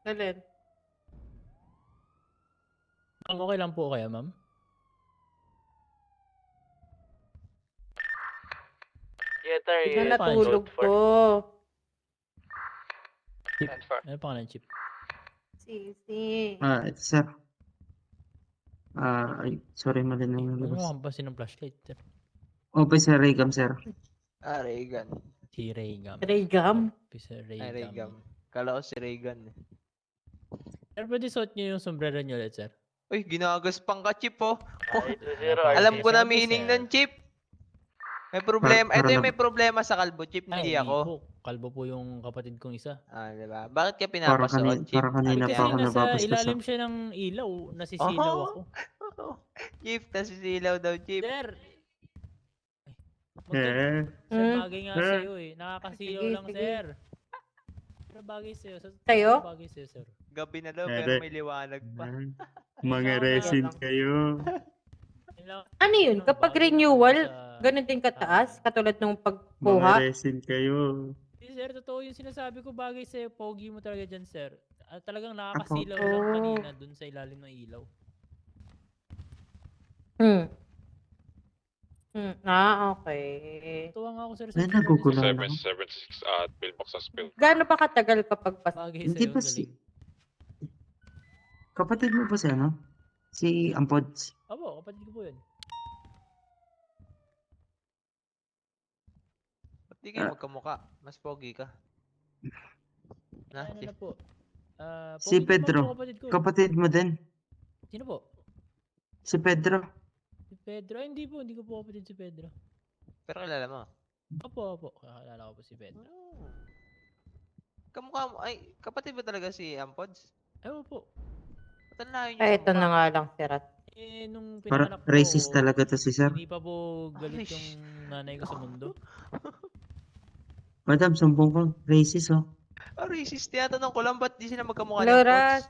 Alin? Ma'am, okay lang po kaya, ma'am? Ito natulog ko. Ano pangalan, Chip? Sisi. Ito, sir. Sorry, mali na yung Ano labas. mo kampasin ng flashlight, sir? Open, sir, Raycam, sir. Reagan. Si Raygam. Raygam? Sir Reagan. Raygam. Kala ko si Reagan. Sir, pwede suot niyo yung sombrero niyo ulit, sir? Uy, ginagaspang ka, Chip, oh. Ay, Alam ko na sabi, meaning sir. ng Chip. May problema. Ito yung Para may problema sa kalbo, Chip, hindi ako. po. Kalbo po yung kapatid kong isa. Diba? Bakit ka Parang pinapasuot, Chip? kanina Kasi pa ako nasa nababastos. ilalim siya ng ilaw. Nasisilaw ako. Chip, nasisilaw daw, Chip. Sir! Sir, Hmm? bagay nga Sir. sa'yo eh. Nakakasilaw Sige, lang, sige. sir. Pero bagay sa'yo. Sa'yo? Bagay sa'yo, sir. Gabi na daw, Ere. pero may liwanag pa. Mga Kailangan resin lang. kayo. Ano yun? Ano, Kapag bagay na renewal, kayo sa- ganun din kataas? Katulad nung Mga pagkuha? resin kayo. Hindi, sir. Totoo yung sinasabi ko. Bagay sa'yo. Pogi mo talaga dyan, sir. At talagang nakakasilaw Apo. lang Oh. kanina dun sa ilalim ng ilaw. Hmm. Okay. Tuwa nga ako, sir. Ay, nagugulan ako. 776 at pillbox suspect. Gaano ba katagal kapag Bagay Hindi sa'yo. ba Ang si... galing. Kapatid mo ba si ano? Si Ampods? Opo, kapatid ko po yun. Ba't di kayo magkamuka? Mas pogi ka. Na, Ano na po? Si pogi naman Pedro. po kapatid ko. Kapatid mo din? Sino po? Si Pedro. Si Pedro? Ay, hindi po. Hindi ko po kapatid si Pedro. pero kilala mo. Opo. Kakilala ko po si Pedro. Kamukha mo, ay, kapatid ba talaga si Ampods? Ewan po. Ba't ang layo niyo Ay, sa ito na mukha? nga lang, Sirat. Nung Para pinanganak ko, racist talaga to si Sir. hindi pa po galit yung nanay ko sa mundo. Madam, sumbong ko. Racist, oh. Racist. Tinatanong ko lang, ba't di sila magkamukha ni Hello, Ampods? Ras.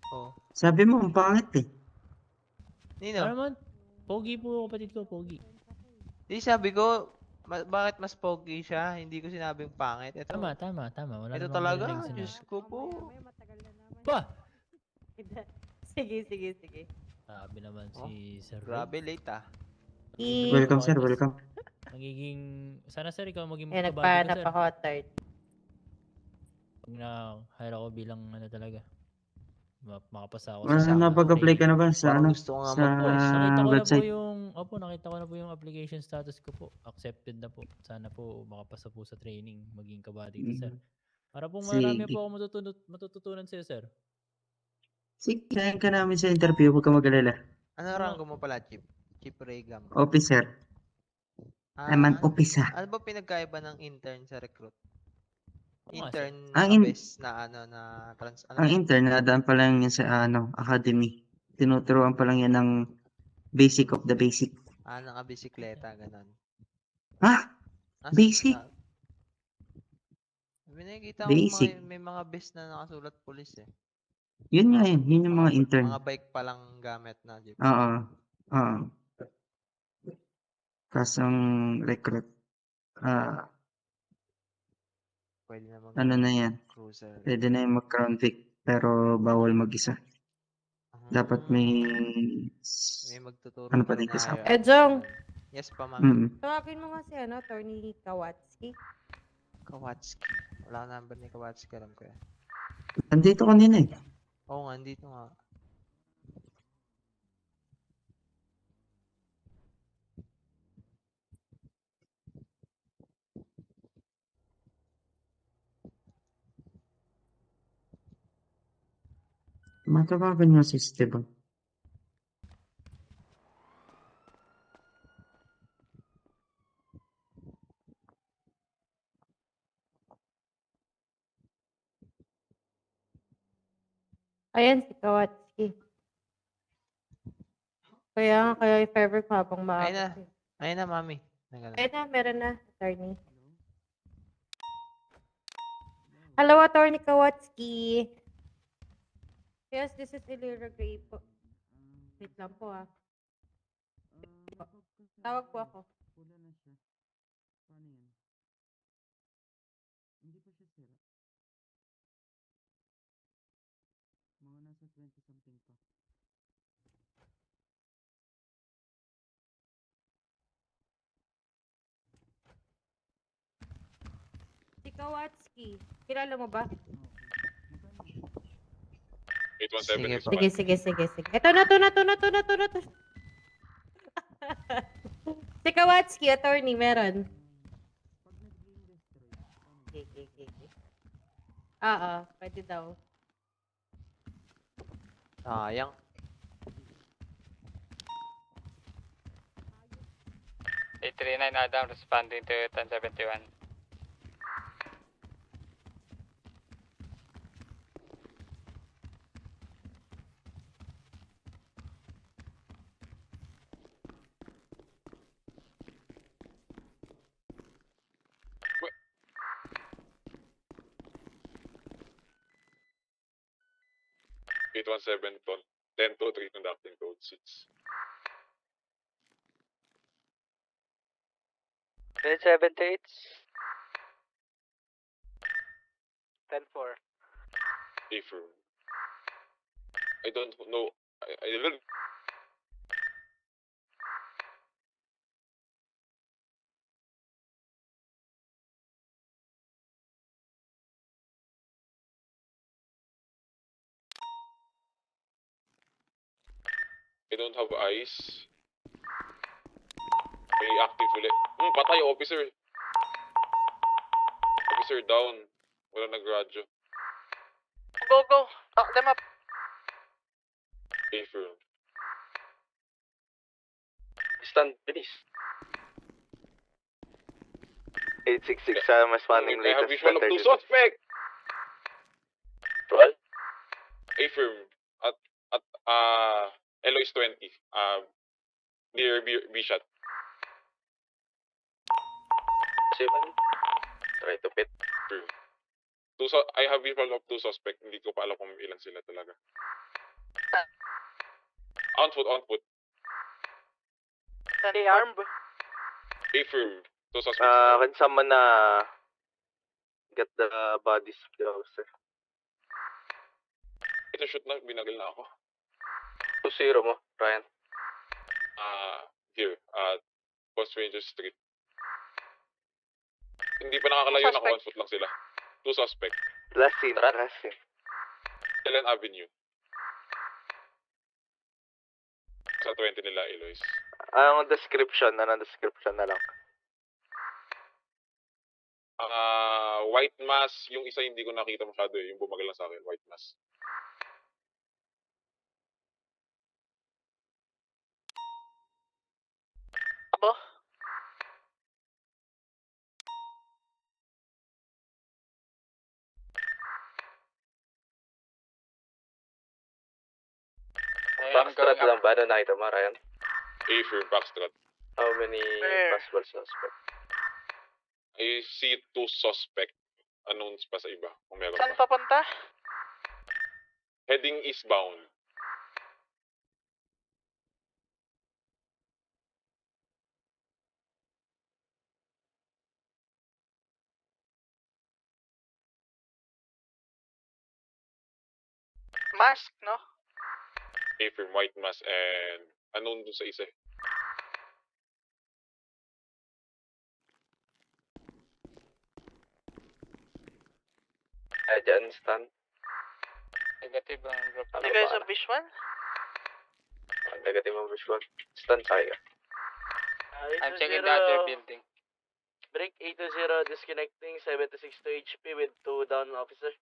Oh. Sabi mo, ang pangit eh. Nino? Ano naman? Pogi po kapatid ko, pogi. Di sabi ko, bakit mas pogi siya? Hindi ko sinabing pangit. Ito, Tama. Wala ito namang talaga. marinig sinabi. Diyos ko po. Ba? Sige. Sabi naman si Sir Rob. Grabe, late ah. Welcome, sir. Welcome. Magiging... Sana, sir, ikaw maging Eh, kabady ko, nagpahanap sir. ako, third. Pag na-hire ako bilang ano talaga. Makapasa ako Napag-apply ka na ba sa Parang ano? gusto ko nga Sa nakita ko na po website? nakita ko na po yung application status ko po. Accepted na po. Sana po makapasa po sa training, maging kabady ko, sir. Para po marami Sige. po ako matututunan sa'yo, sir. Sige, kaya ka namin sa interview. Huwag ka mag-alala. Ano rango mo pala, Chip? Chip Regam. Officer. I'm an officer. Ano ba pinagkaiba ng intern sa recruit? Intern Ang sa in- best na ano na Ang intern, nadaan pa lang yan sa academy. Tinuturuan pa lang yan ng basic of the basic. nakabisikleta, ganon. Ha? Basic? Nakikita ko Basic. may mga best na nakasulat police eh. Yun nga yun. Yun yung mga intern. Mga bike pa lang gamit na, Jeep. Oo. Kasang recruit. Pwede na mag Ano na yan? cruiser. Pwede na yung mag-crown vic. Pero bawal mag-isa. Dapat may... May magtuturo Ano pa pala din na kasama? higher Eh, Jong. up. Yes pa, ma'am. Tawagin mo nga si Attorney Kawatski. Kawatski. Wala ka number ni Kawatski, alam ko yan. Nandito kanina eh. Oo nga, andito nga. Matawagan nyo si Esteban. Ayan, si Kawatski. Kaya if ever habang maaga. Ayun na, mami. Ayun na, meron na, attorney. Hello, Attorney Kawatski. Yes, this is Elira Gray po. Wait lang po ah. Tawag po ako. Hindi pa siya sira. Mga nasa 20 something pa. Si Kawatski. Kilala mo ba? 817 is Sige. Ito na. Si Kawatski, attorney, meron. Okay. Oo, pwede daw. Sayang. A39 Adam responding to 1071. 817 ton. 10-3 conducting code 6. Minute 78. 10-4. Affirm. I don't know. I don't... I don't have eyes. May active ulit. Patay, officer. Officer down. Wala nag-radyo. Go. Lock them up. Affirm. Stand, bilis. 866, responding I have latest visual of 2 1032. suspect! Roll. Affirm. At Eloise 20. Near B-shot. 7. Try to pit. Affirm. I have visual of 2 suspect. Hindi ko pa alam kung ilan sila talaga. On foot. They armed. Affirm. 2 suspects. Can someone get the bodies of the officer? Ito shoot na, binagil na ako. 2-0 mo, Ryan. Here, Post Ranger Street. Hindi pa nakakalayo, naka 1 foot lang sila. 2 suspect. Last scene. Helen Avenue. Sa 20 nila, Eloise. Anong description na lang? White mask, yung isa hindi ko nakita masyado yung bumagal lang sa akin, white mask. Abo? Backstrat lang ba? Ano nakita mo, Ryan? Affirm, backstrat. How many possible suspects? I see 2 suspect. Unknowns pa sa iba, kung meron Saan pa. papunta? Heading eastbound. Mask, no? Affirm, white mask, and unknown dun sa isa. Dyan, stand. Negative ang group. Hindi kayo sa visual? Negative ang visual. Stand tayo. I'm checking the other building. Break 820, disconnecting 76 to HP with 2 down officer.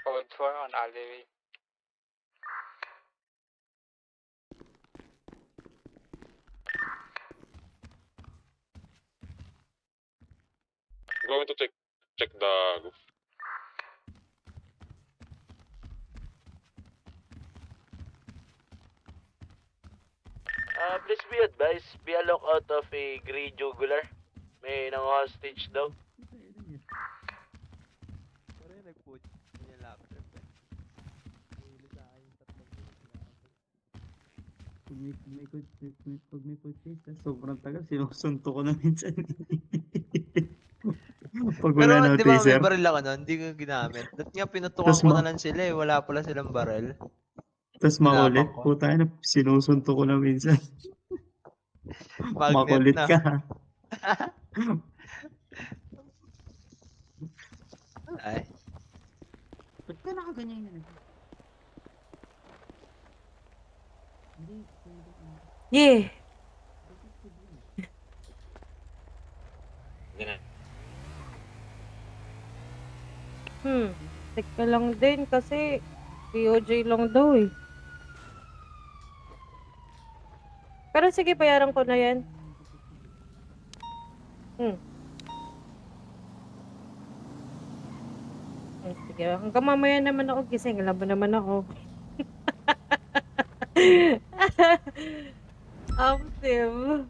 Code 4 on alleyway. Going to check the roof. Please be advised, be a lookout of a gray jugular. May nang-hostage daw. Pag may kotse, sobrang tagal, sinusunto ko na minsan. Pag Pero wala na di ba may taser. baril ako nun? Hindi ko ginamit. Dati nga pinutukan Tas ko na lang sila eh. Wala pala silang baril. Tapos makulit, Tinapang ko. puta na, sinusunto ko na minsan. Magnet Makulit na. ka. Ay. Ba't ka nakaganyan yan? Yeah. Teka lang din kasi POJ lang daw eh. Pero sige, bayaran ko na yan. Sige, hanggang mamaya naman ako gising. Alam mo naman ako. Sim.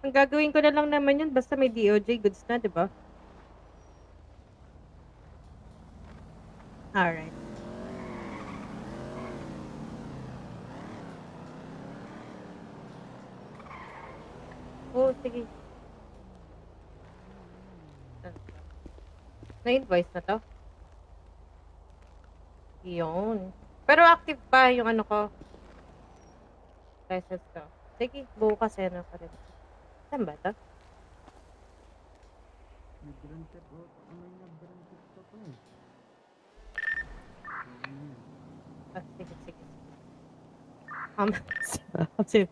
Ang gagawin ko na lang naman yun, basta may DOJ goods na, di ba? Alright. Oh, sige. Na-invoice na to? Yun. Pero active pa yung ano ko. License ko. Sige, bukas yan pa rin. Saan ba to? Sige.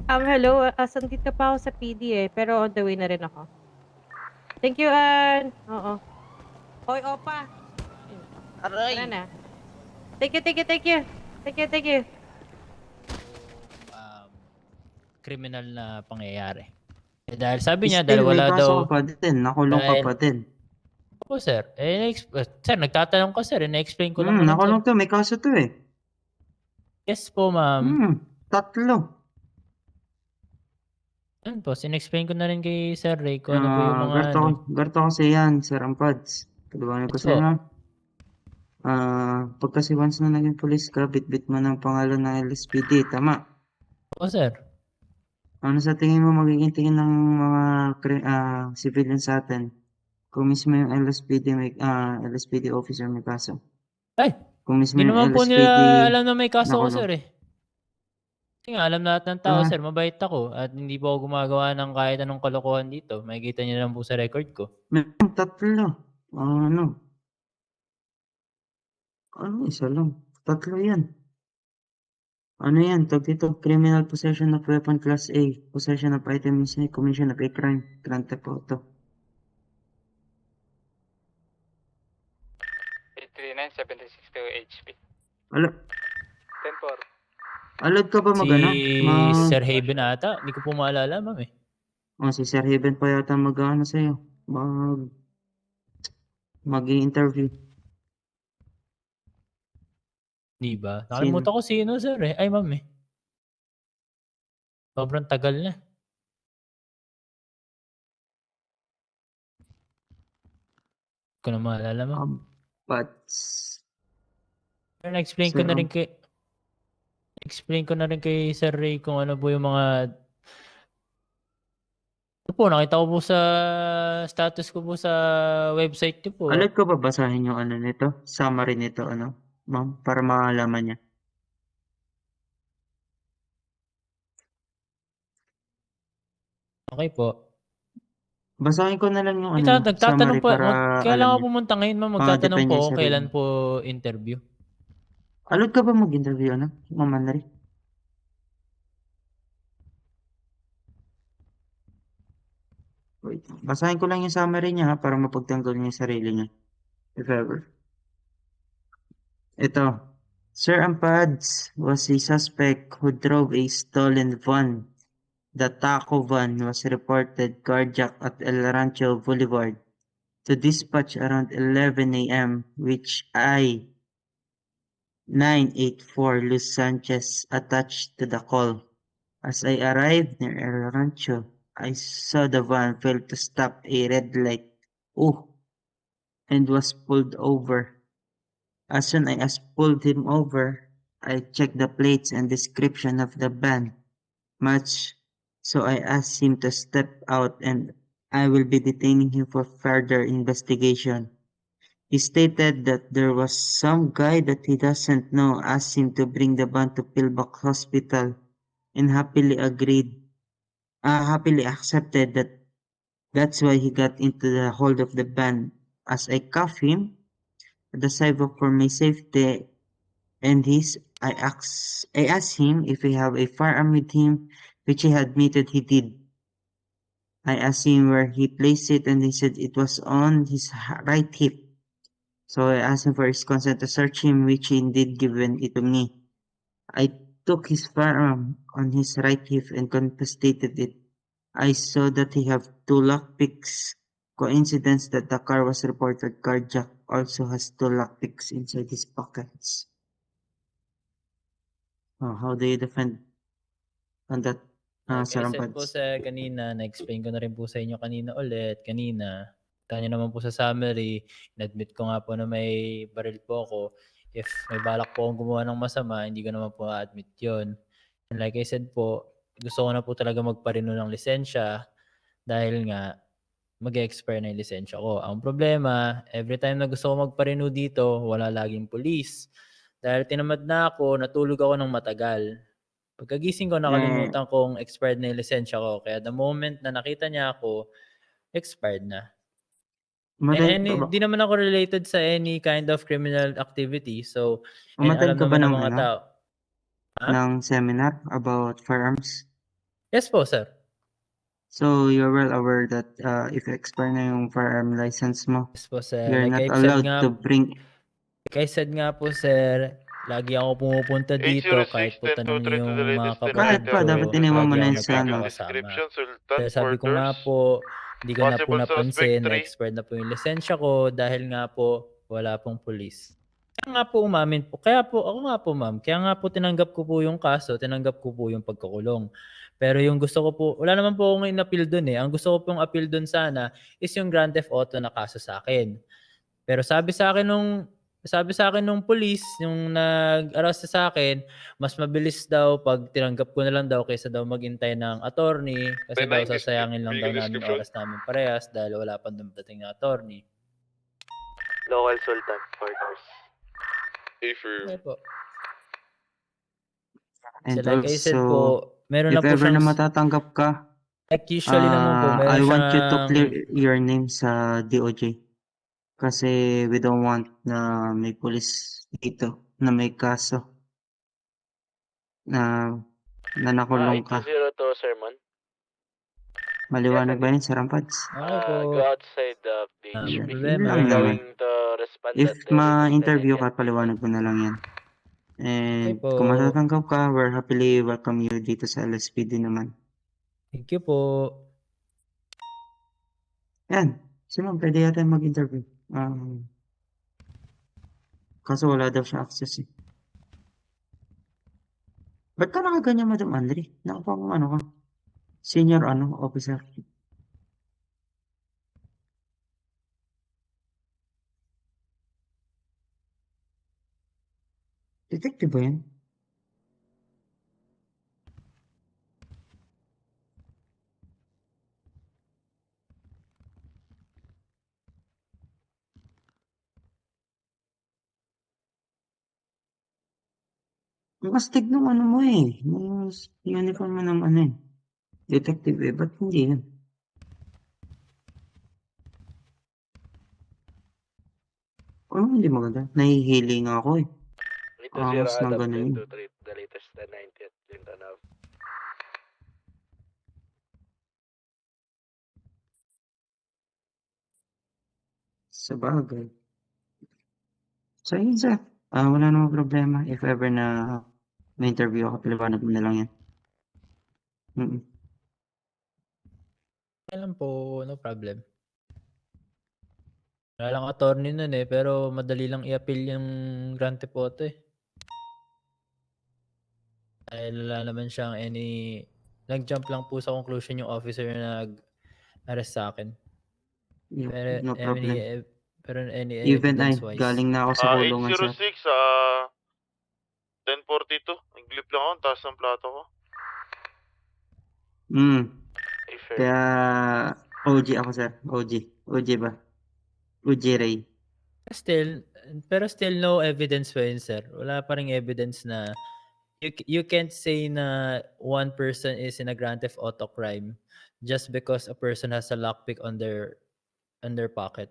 Hello. Sandito pa ako sa PD pero on the way na rin ako. Thank you, Ann. Oo. Hoy, Opa. Aray! Tara na. Thank you. Criminal na pangyayari. Dahil sabi niya, Still, dahil wala may kaso daw... ka pa din. Nakulong ka dahil- pa din. Opo, sir. Sir, nagtatanong ko, sir. Na-explain ko lang naman, Nakulong sir. to. May kaso to eh. Yes po, ma'am. 3. Yan po, sinexplain ko na rin kay Sir Ray kung ano po yung mga Ganito kasi yan, Sir Ampads. Paliwanag ko So, sa'yo. Pag kasi once na naging police ka, bit-bit mo ng pangalan ng LSPD, tama? Oo, sir. Ano sa tingin mo magiging tingin ng mga civilian sa atin? Kung mismo yung LSPD officer may kaso. Ay! Kung mismo Hindi yung naman po LSPD nila alam na may kaso ko, nakulong. sir Kasi nga, alam lahat ng tao, sir, mabait ako. At hindi po ako gumagawa ng kahit anong kalokohan dito. Makikita niyo lang po sa record ko. Meron 3. Isa lang. 3 yan. Ano yan? Tag dito, criminal possession of weapon class A, possession of item missing, commission of a crime, grand theft auto. 839-762 HP. Alo, 10-4. alad ka ba Si magana? Sir Haven ata. Hindi ko po maalala, ma'am Si Sir Haven pa yata mag-ano sa'yo. Mag-i-interview. Di ba? Nakalimutan ko sino, sir Ay, ma'am Sobrang tagal na. Hindi ko na maalala, ma'am. Na-explain ko na rin kay Sir Ray kung ano po yung mga nakita ko po sa status ko po sa website niyo po. Alad ko ba basahin yung ano nito? Summary nito, ma'am? Para makalaman niya. Okay po. Basahin ko na lang yung Nagtatanong summary po. para Kaya lang alam ako niya. pumunta ngayon, ma'am. Magtatanong Depende po sa ako sarili kailan mo. po interview. Alad ka ba mag-interview, Ma'am Manry? Wait, basahin ko lang yung summary niya para mapagtanggol niya yung sarili niya. If ever. Ito. Sir Ampads was a suspect who drove a stolen van. The taco van was reported carjacked at El Rancho Boulevard. To dispatch around 11 a.m. which 984 Luz Sanchez attached to the call. As I arrived near El Rancho, I saw the van fail to stop a red light. And was pulled over. As soon as pulled him over, I checked the plates and description of the van match. So I asked him to step out and I will be detaining him for further investigation. He stated that there was some guy that he doesn't know asked him to bring the van to Pillbox Hospital and happily accepted that That's why he got into the hold of the van. As I cuff him, the sidewalk for my safety and I asked him if he have a firearm with him, which he admitted he did. I asked him where he placed it and he said it was on his right hip. So I asked him for his consent to search him, which he indeed given it to me. I took his firearm on his right hip and confiscated it. I saw that he have 2 lockpicks. Coincidence that the car was reported carjacked also has 2 lockpicks inside his pockets. Oh, how do you defend on that, Like I Sir said po Ampads? sa kanina, na-explain ko na rin po sa inyo kanina ulit, kanina. Kita nyo naman po sa summary, in-admit ko nga po na may baril po ako. If may balak po akong gumawa ng masama, hindi ko naman po a-admit yun. And like I said po, gusto ko na po talaga magpa-renew ng lisensya dahil nga mag-expire na yung lisensya ko. Ang problema, every time na gusto ko magpa-renew dito, wala laging police. Dahil tinamad na ako, natulog ako ng matagal. Pagkagising ko, nakalimutan kong expired na yung lisensya ko. Kaya the moment na nakita niya ako, expired na. Di naman ako related sa any kind of criminal activity. So, alam Umattend ka ba naman ng ng mga tao. ng seminar about firearms? Yes po, sir. So, you're well aware that if expire na yung firearm license mo, Yes po, sir. you're Like not I said allowed nga, to bring... Like I said nga po, sir, lagi ako pumupunta dito kahit po tanong yung mga kapatid ko. dapat tiniwan mo na Lagi yun ako sa ano. nagpapakasama. Pero sabi ko nga po, hindi ko na po napansin na expired na po yung lisensya ko dahil nga po wala pong pulis. Kaya nga po umamin po. Kaya po, ako nga po ma'am, kaya nga po tinanggap ko po yung kaso, tinanggap ko po yung pagkakulong. Pero yung gusto ko po, wala naman po akong in-appeal dun eh. Ang gusto ko pong appeal dun sana is yung Grand Theft Auto na kaso sa akin. Pero sabi sa akin nung police, yung nag-arrest sa akin, mas mabilis daw pag tinanggap ko na lang daw kaysa daw maghintay ng attorney kasi daw sasayangin lang daw namin oras namin parehas dahil wala pang dumating na attorney. Local Sultan, quarters. Okay po. And So like I said also, po, meron na if po ever siyang... na matatanggap ka, Like usually naman po, meron I want you to siyang... clear your name sa DOJ. Kasi we don't want na may police dito na may kaso na nakulong ka. 8202, Sir Mon. Maliwanag ba yun, Sir Ampads? Okay po. Go outside the beach. Problema. Lang naman. Going to respond If at the latest ma-interview 10 ka, paliwanag mo na lang yan. And po. kung matatanggap ka, we're happily welcome you dito sa LSPD naman. Thank you po. Yan. Si Ma'am, pwede yata mag-interview. Kaso wala daw siya access eh. Ba't ka nakaganyan, Madam Andre? Nakapang ano ka? Senior officer. Detective ba yan? Ang astig nung ano mo eh. Yung uniform mo ng ano eh. Detective eh. Ba't hindi yan? Hindi maganda. Nahihili nga ako eh. 80 Angas ng Adam, ganun yun. 1023, the latest 1090 at Clinton Ave. Sa bagay. So yun sir. Wala namang problema. If ever na may interview ako, paliwanag mo na lang yan. Alam po, no problem. Wala lang attorney nun eh, pero madali lang i-appeal yung Grand Theft Auto eh. Dahil wala naman siyang any... Nag-jump lang po sa conclusion yung officer na nag-arrest sa akin. Yeah, Pero no problem. Pero any Even I, evidence-wise. galing na ako sa kulungan sir. 806, 1042. Nag-glip lang ako, taas ng plato ko. Kaya OG ako sir. OG ba? OG Ray. Pero still no evidence pa yun, sir. Wala pa ring evidence na you can't say na one person is in a Grand Theft Auto crime just because a person has a lockpick on their pocket.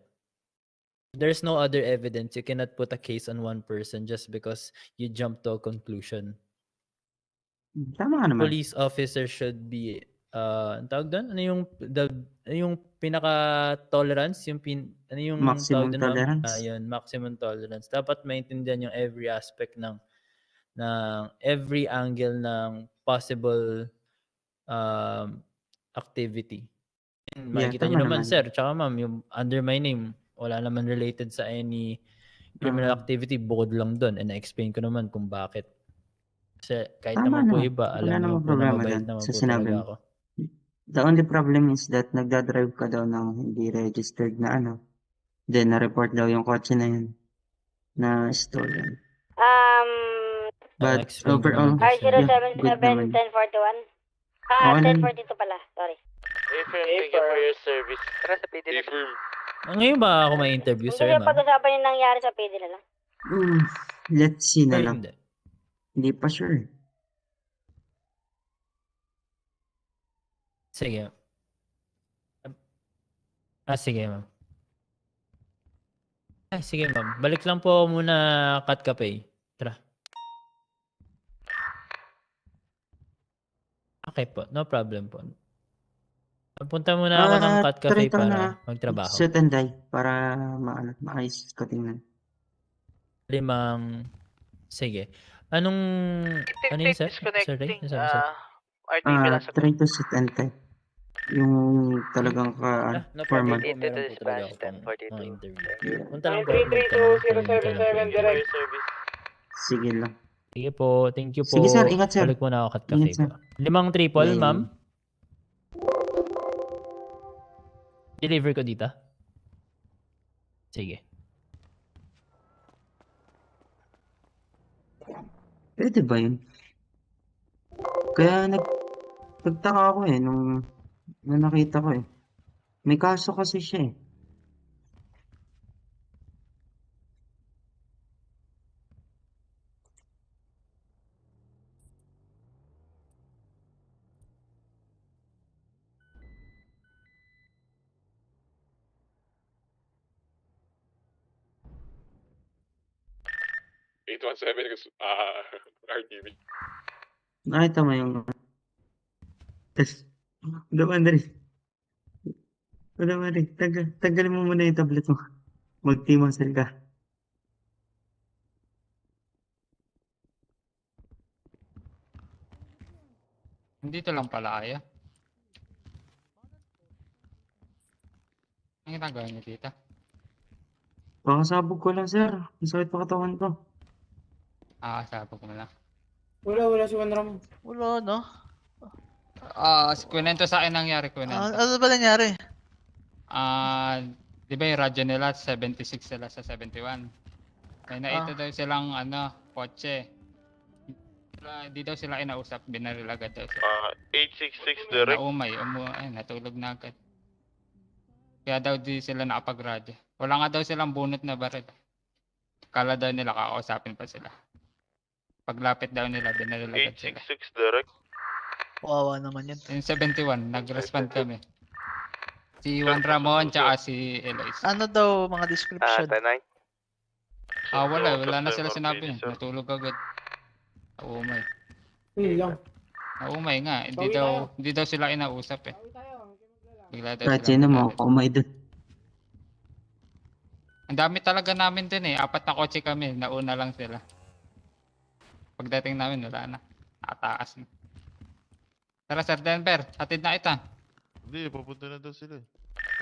There's no other evidence. You cannot put a case on one person just because you jump to a conclusion. Tama nga naman. Police officer should be ang tawag doon? Ano yung pinaka tolerance, yung ano yung Maximum tawag doon, ma'am? tolerance. Yun, maximum tolerance. Dapat maintindihan yung every aspect ng every angle ng possible activity. And makikita tama nyo naman, naman. sir, tsaka ma'am, yung under my name, wala naman related sa any criminal activity bukod lang doon. And na-explain ko naman kung bakit. Kasi kahit Tama naman po naman. iba, Wala alam naman namang po na problema mabait dun naman sa po sinabi talaga mo. ako. The only problem is that nagdadrive ka daw ng hindi registered na ano. Then, na-report daw yung kotse na yun na stolen. But explain ko overall, naman po, sir. good naman. 1041. Okay lang. 1042 pala. Sorry. A-firm, thank you for your service. Tara sa PD na. A-firm. Ngayon ba ako may interview, Hindi sir, niya ma'am? pag-usapan yung nangyari sa PD na lang. Let's see na Or lang. hindi? Hindi pa sure. Sige. Sige, ma'am. Sige, ma'am. Balik lang po ako muna Cat Cafe. Tara. Okay po. No problem po. Punta muna ako ng Cat Cafe Try na para magtrabaho. suit and die para maayos ko tingnan. 5. Sige. Ano yun, sir? Sir Ray? Ano sabi, sir? RTV lang sa Try to suit and die. Yung talagang No formal. problem po. Meron po talaga ako pang mga interview. Punta lang po. 932-077 direct. Service. Sige lang. Sige po. Thank you po. Sige, sir. Ingat, sir. Balik muna ako Cat Cafe Ingat, sir. po. 5 triple, Yeah. ma'am. Deliver ko dito. Sige. Pwede ba yun? Kaya nagtaka ako nung nakita ko May kaso kasi siya 817 RTV. Nakita mo yung... Daman rin. Tanggalin mo muna yung tablet mo. Mag-T-muscle ka. Dito lang pala kaya. Ang ginagawa niyo dito? Pakasabog ko lang, sir. Ang sakit pa katawan ko. Sabog mo lang. Wala si Wanram. Wala, no? Kwento sa akin nangyari, kwento. Ano ba nangyari? Di ba yung radyo nila, 76 sila sa 71. May naita daw silang, kotse. Di daw sila inausap, binaril agad daw sila. 866 direct. Natulog na agad. Kaya daw di sila nakapag-radyo. Wala nga daw silang bunot na baril. Kala daw nila kakausapin pa sila. Paglapit daw nila, binaril agad sila. 866 direct. Wawa naman yan. Yung 71, nag-respond kami. Si Juan Ramon, tsaka si Eloise. Ano daw mga description? Wala na sila sinabi. Natulog agad. Naumay. Naumay nga. Hindi daw sila inausap Bigla daw Kahit sila. sino mo, kumay dun. Ang dami talaga namin din 4 na kotse kami. Nauna lang sila. Pagdating namin, wala na. Nakataas na. Tara, Sir Denver. Hatid na kita. Hindi, papunta na daw sila.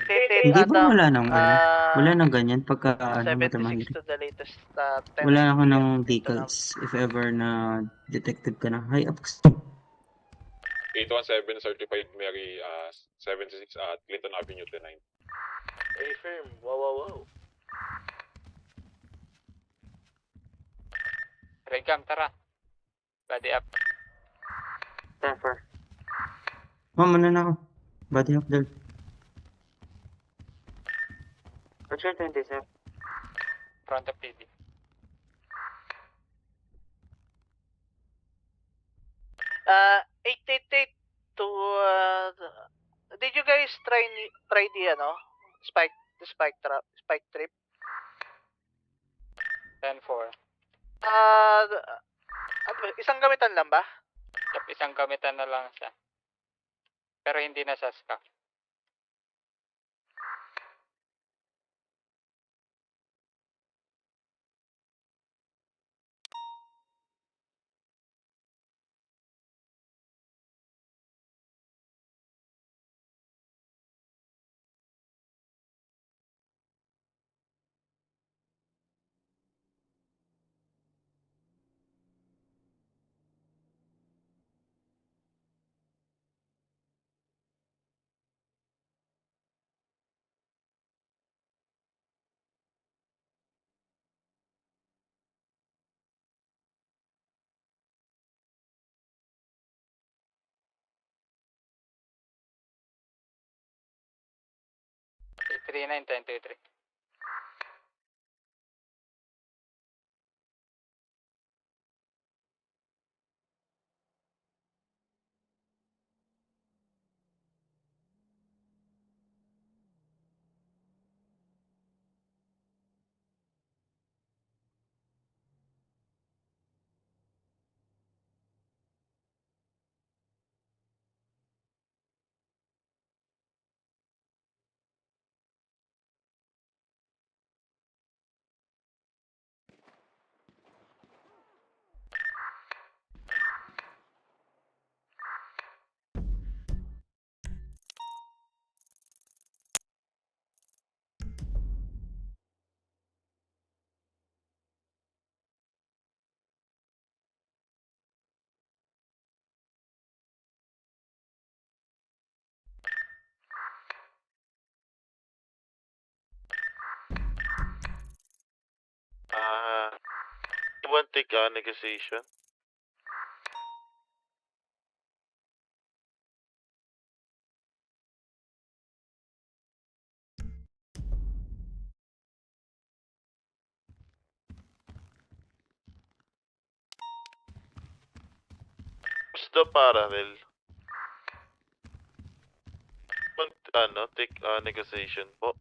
Hindi ba wala nang ganyan pagka matamahiri? 76 to the latest 10. Wala ako ng decals if ever na detective ka na. High up. 817 certified Mary 76 at Clinton Avenue 29. A-firm. Wow. Recam, tara. Body up. Taffer. Ma'am, na ako. Body up there. What's your 20, sir? Front of PD. 888 to, did you guys try the, spike trip? 10-4. Ano ba, isang gamitan lang ba? Isang gamitan na lang siya. Pero hindi na siya SCAF. Three 1023. You want to take a negotiation? Gusto parallel. Want, take a negotiation po.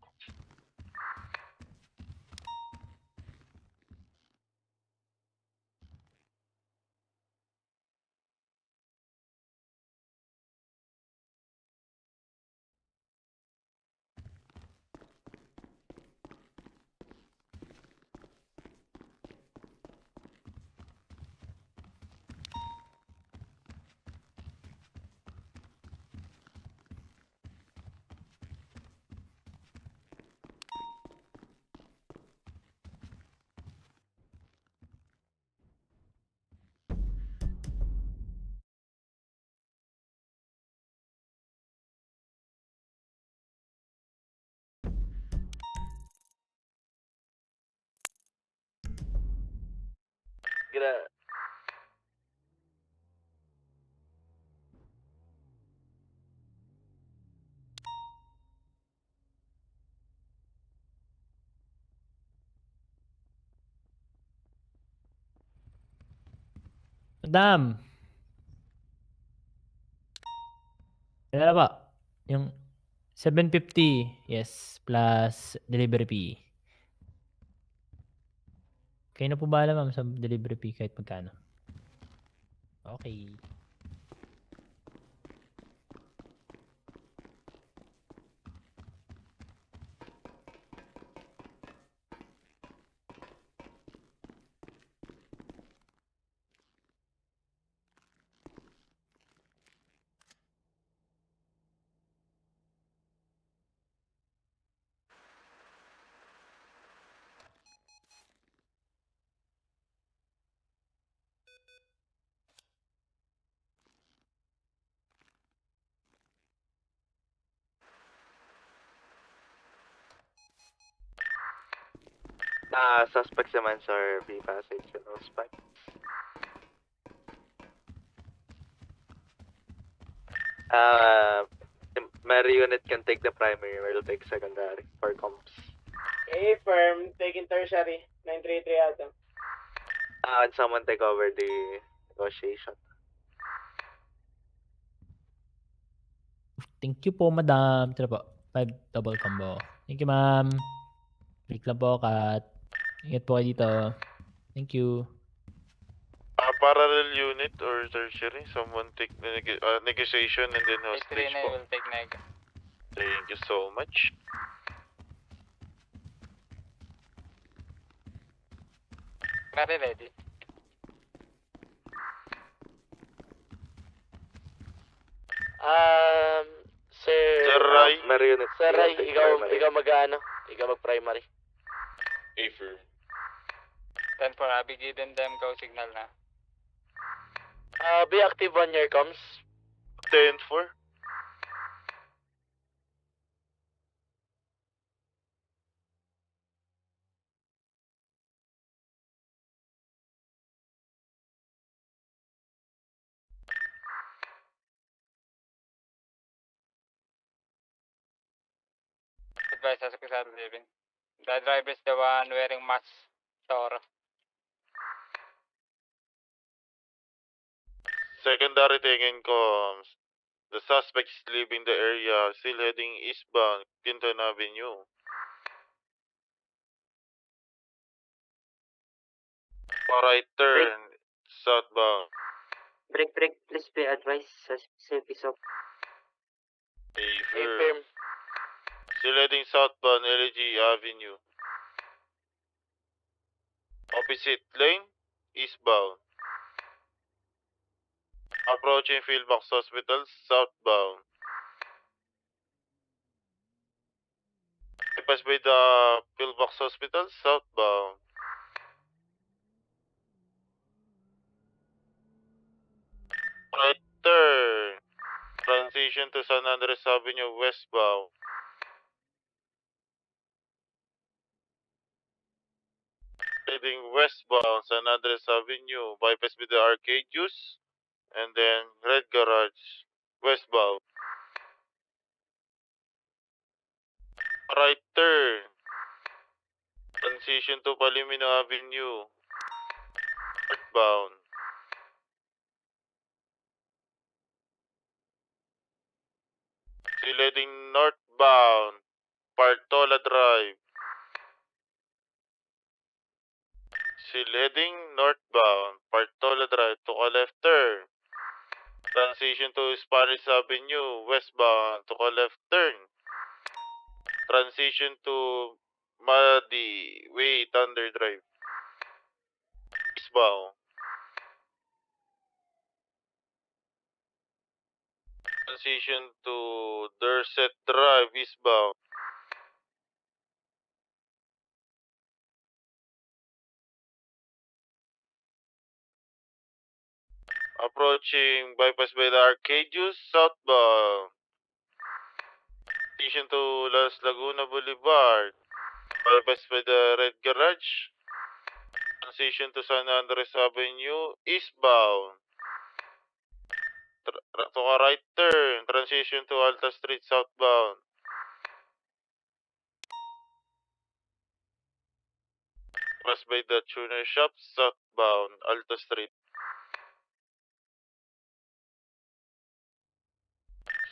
Madam! Kailan ba? Yung 750, yes, plus delivery fee. Kayo na po bahala ma'am sa delivery fee kahit magkano. Okay. Suspects naman sir, B passage and no spike. Mary unit can take the primary, we'll take secondary for comps. Okay, firm, taking tertiary, 933 Adam. And someone take over the negotiation. Thank you po, madam. Tira po. 5 double combo. Thank you, ma'am. Break lang po, Kat. Ingat po kayo dito. Thank you. Parallel unit or tertiary, someone take the negotiation and then hostage po. will take neg. Thank you so much. Ready. Sir Ray. Marionette. Sir Ray, ikaw mag-ano? Ikaw mag-primary. Affirm. 10 for Abby, given them go signal na. Be active on your comms. 10-4. Advice sa Quezon living. The driver is the one wearing mask. Toro. Secondary taken comms. The suspect is leaving the area, still heading eastbound, Clinton Avenue. Right turn, southbound. Break, please be advised sa safety stop. Affirm. Still heading southbound, LG Avenue. Opposite lane, eastbound. Approaching Philbox Hospital, southbound. Pass by the Philbox Hospital, southbound. Right turn. Transition to San Andres Avenue, westbound. Heading westbound, San Andres Avenue, bypass with the Arcade Juice, and then Red Garage, westbound. Right turn. Transition to Palomino Avenue, northbound. Still heading northbound, Partola Drive. Still heading northbound, Partola Drive, to a left turn. Transition to Spanish Avenue, westbound, to a left turn. Transition to Madi Way, Thunder Drive, eastbound. Transition to Dorset Drive, eastbound. Approaching bypass by the Arcade Juice, southbound. Transition to Las Laguna Boulevard, bypass by the Red Garage. Transition to San Andres Avenue, eastbound. To a right turn, transition to Alta Street, southbound. Pass by the tuner shop, southbound, Alta Street.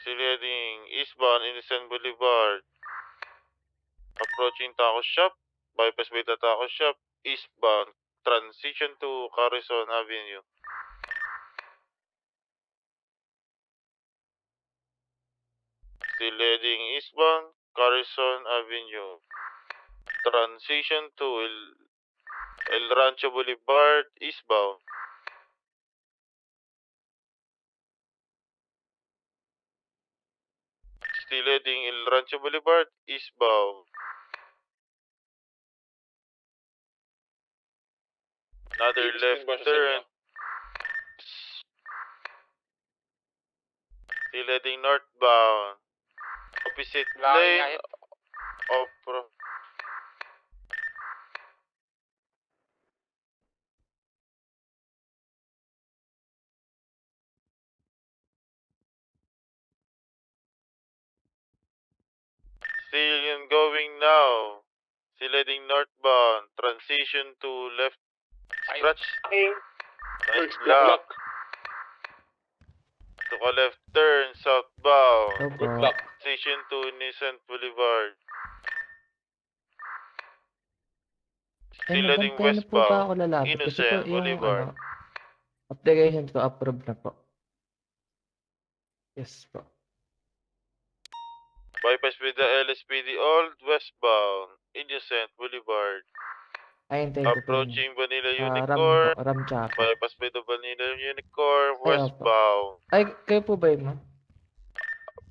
Still heading eastbound, Innocent Boulevard. Approaching Taco Shop, bypass by the Taco Shop, eastbound. Transition to Carrizon Avenue. Still heading eastbound, Carrizon Avenue. Transition to El Rancho Boulevard, eastbound. Still heading El Rancho Boulevard, eastbound. Another left turn. Still heading northbound. Opposite lane. Opera. Still going now. Still heading northbound. Transition to left. Scratch. Nice block. To Naka-left turn, southbound. Good luck. Station 2, Innocent Boulevard. Still heading westbound. Innocent Boulevard. Application ko approved na po. Yes po. Bypass with the LSPD Old, westbound. Innocent Boulevard. Ayun, thank you po. Approaching Vanilla Unicorn. Ram Chaka. Bypass with the Vanilla Unicorn, Ay, opo. westbound. Ay, kayo po ba yun, ma'am?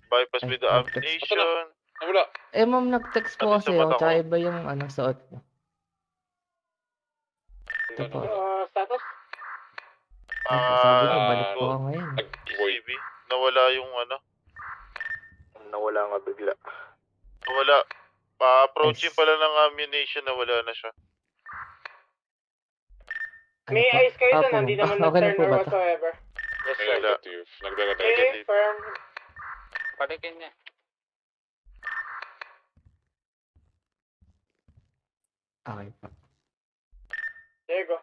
Bypass Ay, with the nag-text. Ammunition. Nawala. Eh, ma'am, nag-text po Ano kasi sa ako, mata tsaka ko? iba yung suot ko. Ito po. Status? Sabi ko, balik po ako ngayon. ECB. Nawala yung ano. Nawala nga bigla. Nawala. Pa-approaching pala ng ammunition, nawala na siya. May eyes kayo doon, hindi naman nag-turn or whatsoever. Yes, sir. Negative. Nagdala Negative. Firm. Balikin niya. Okay po. There you go.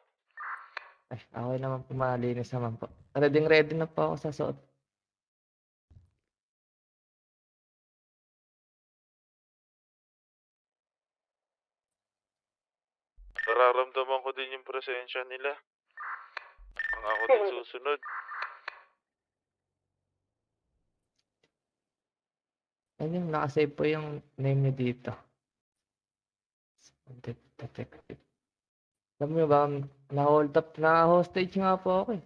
Ay, okay naman po, malinis naman po. Ready na po ako sa suot. Nararamdaman ko din yung presensya nila. Ang ako din susunod. Ayun, nakasave po yung name niyo dito. Detective. Alam mo ba, na-hold up, na-hostage nga po ako eh.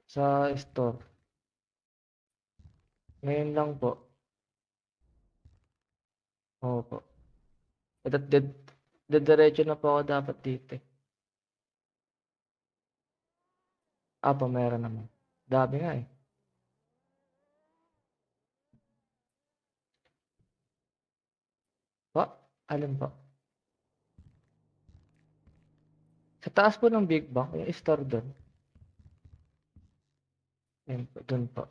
Sa store. Ngayon lang po. Oo po. Diretso na po ako dapat dito eh. Apo, meron naman. Dami nga eh. Po? Alin po? Sa taas po ng Big Bang, yung store doon. Yan po, doon po.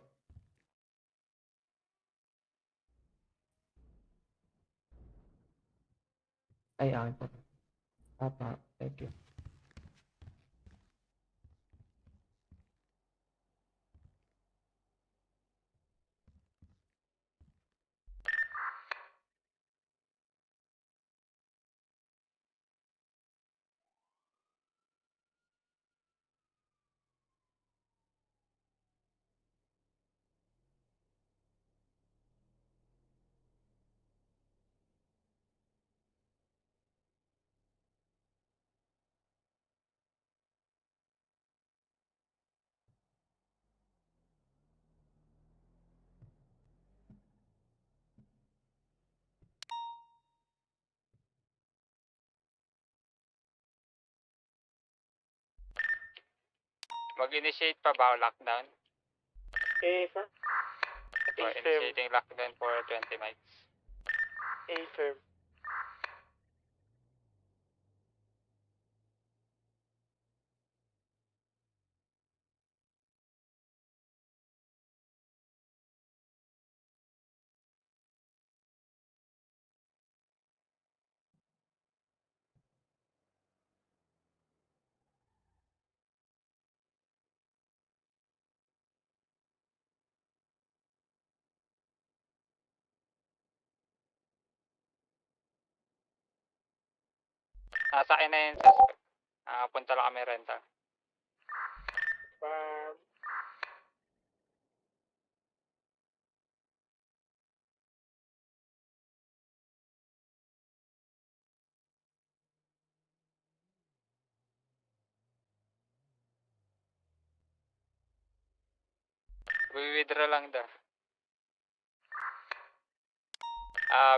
Ay, akin po. Apa, thank you. Mag-initiate pa ba o lockdown? Firm. O initiating lockdown for 20 miles. Firm. Sa akin na yung suspect. Punta lang kami rental. Firm. We-withdraw lang daw.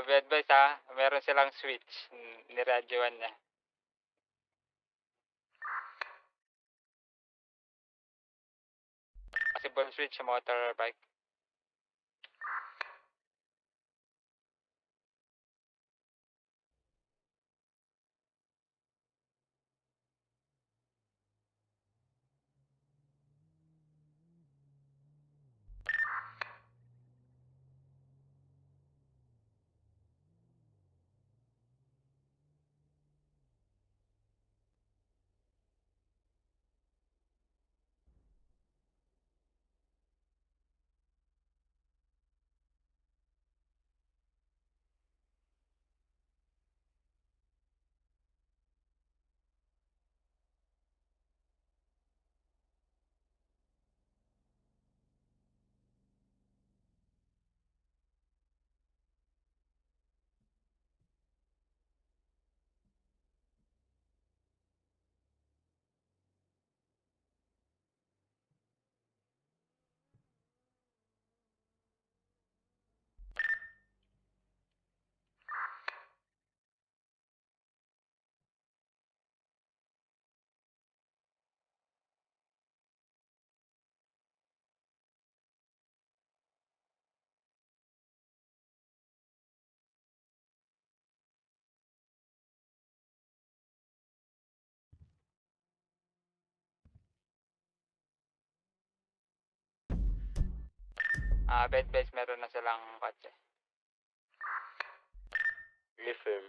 Advice meron silang switch. Niradyoan niya. Possible switch sa motorbike. Bed base meron na silang kotse. Affirm.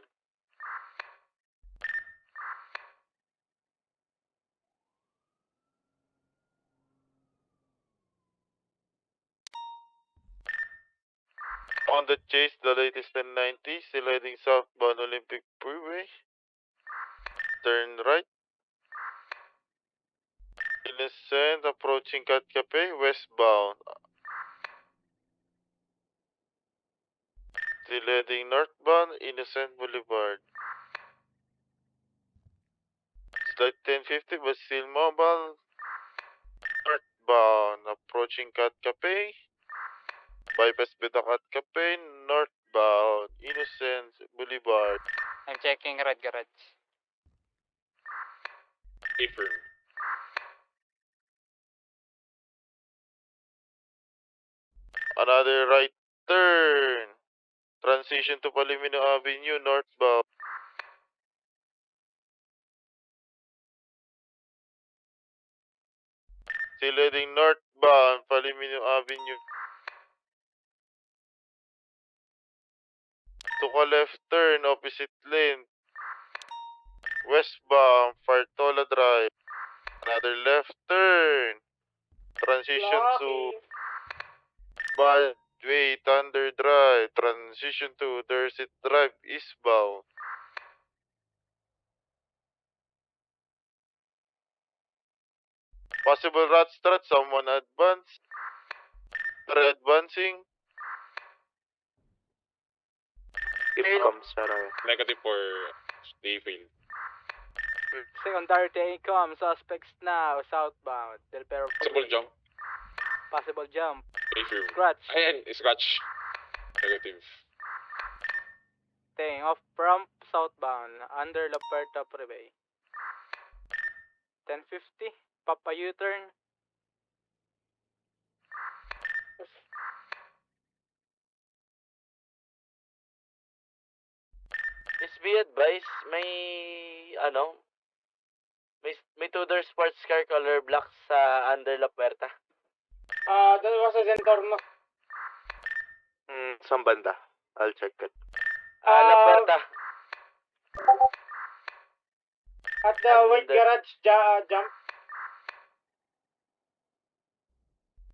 On the chase, the latest 1090, still heading southbound Olympic Freeway. Turn right. Innocent approaching Cat Cafe, westbound. Still heading northbound, Innocent Boulevard. Slide 1050, but still mobile. Northbound, approaching Cat Cafe. Bypass Beta Cat Cafe, northbound, Innocent Boulevard. I'm checking red garage. Affirm. Another right turn. Transition to Palomino Avenue, northbound. Still heading northbound, Palomino Avenue. Took a left turn, opposite lane. Westbound, Fartola Drive. Another left turn. Transition to Baldway, Thunder Drive. Transition to Dorset Drive, eastbound. Possible rat strat, someone advance. They're advancing. If comes, Sarah. Negative for stay failed. Secondary take-com, suspects now, southbound. Del Perro Possible Freeway. jump. Possible jump. Affirm. Scratch. Ayan, scratch. Negative. Staying off ramp, southbound, under Laperta Freeway. 1050, Papa U-turn. Please be advised, may two-door sports car color black sa under La Puerta. Dalawa sa Zentorno. Saan banda? I'll check it. La Puerta. At the white garage, jump.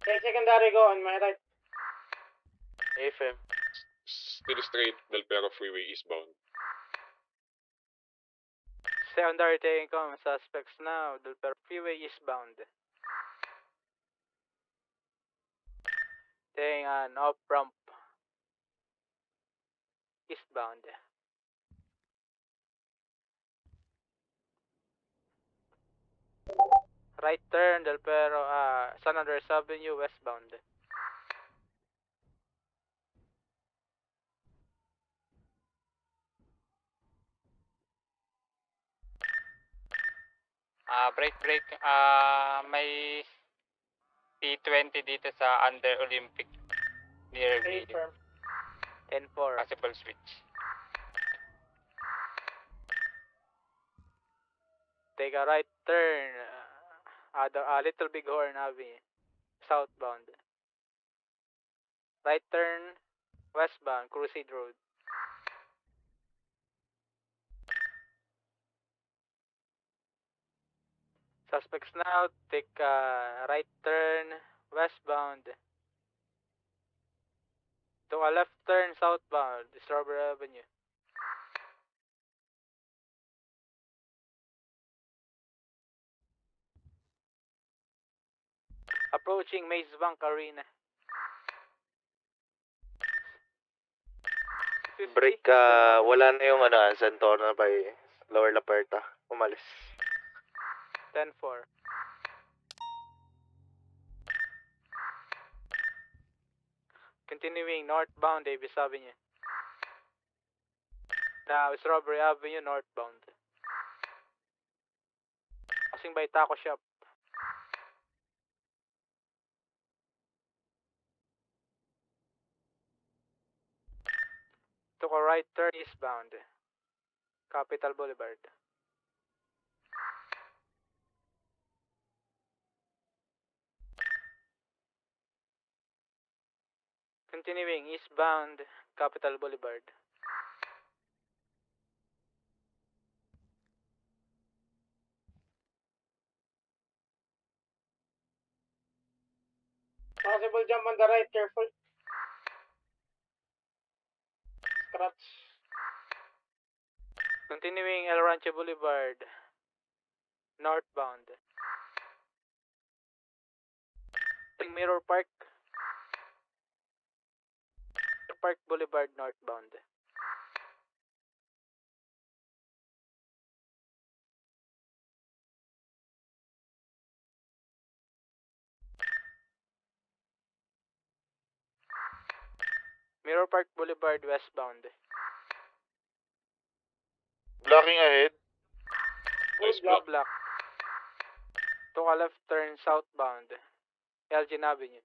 Take secondary go on my right. AFM. Still straight, Del Perro Freeway, eastbound. Secondary take-com, suspects now, Del Perro Freeway eastbound. Staying on off ramp. Eastbound. Right turn, Del Perro, San Andres Avenue, westbound. Break. May P20 dito sa under Olympic. Near Green. 10-4. Possible switch. Take a right turn, Little Bighorn Avenue, southbound. Right turn, westbound, Crusade Road. Suspects now, take a right turn, westbound. To a left turn, southbound, Strawberry Avenue. Approaching Maze Bank Arena. 50. Break, wala na yung Zentorno by Lower La Puerta. Umalis. 10-4. Continuing northbound, Davis Avenue. Now, Strawberry Avenue, northbound. Passing by Taco Shop. Took a right turn eastbound. Capital Boulevard. Continuing eastbound Capital Boulevard. Possible jump on the right, careful. Scratch. Continuing El Rancho Boulevard, northbound. Mirror Park. Park Boulevard, northbound. Mirror Park Boulevard, westbound. Blocking ahead. Block. Took a left turn southbound. Elgin Avenue.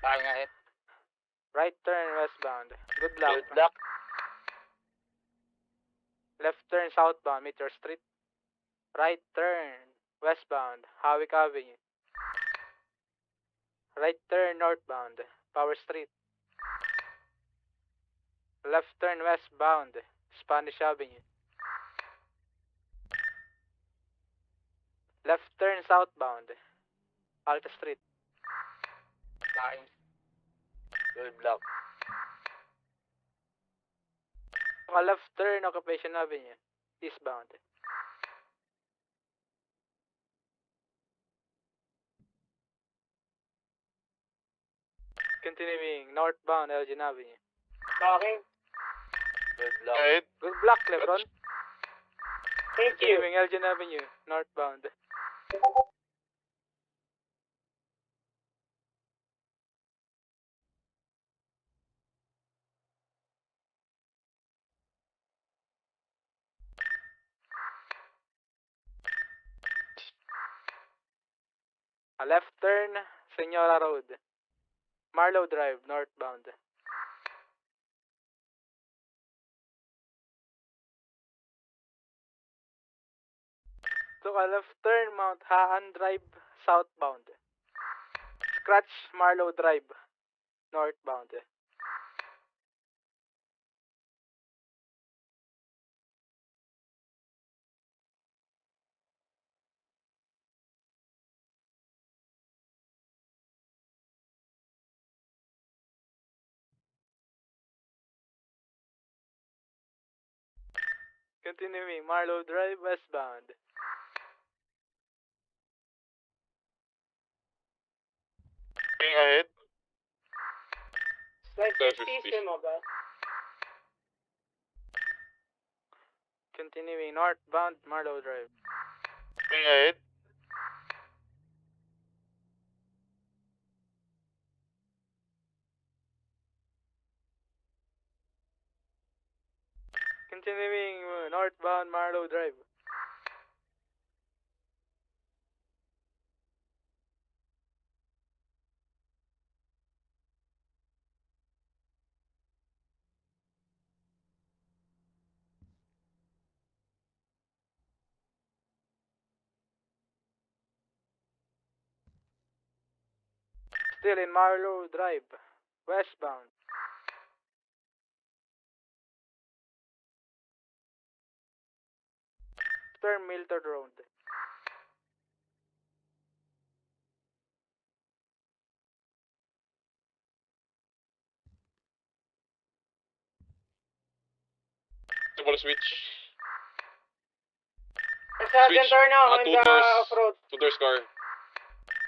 Blocking ahead. Right turn westbound. Good luck. Left turn southbound, Meteor Street. Right turn westbound, Hawick Avenue. Right turn northbound, Power Street. Left turn westbound, Spanish Avenue. Left turn southbound, Alta Street. Good luck. Left turn Occupation Avenue, eastbound. Continuing northbound Elgin Avenue. Blocking. Good luck. Ahead. Good block, Lebron. Thank you. Continuing Elgin Avenue, northbound. A left turn, Senora Road. Marlow Drive, northbound. Took a left turn, Mount Haan Drive, southbound. Scratch Marlow Drive, northbound. Continuing Marlow Drive, westbound. Blocking ahead. Slide 50, 50. still mobile. Continuing northbound, Marlow Drive. Blocking ahead. Continuing northbound, Marlow Drive. Still in Marlow Drive, westbound. Turn Milton Road. Double switch. Sergeant Torno on the off-road. 2 doors car.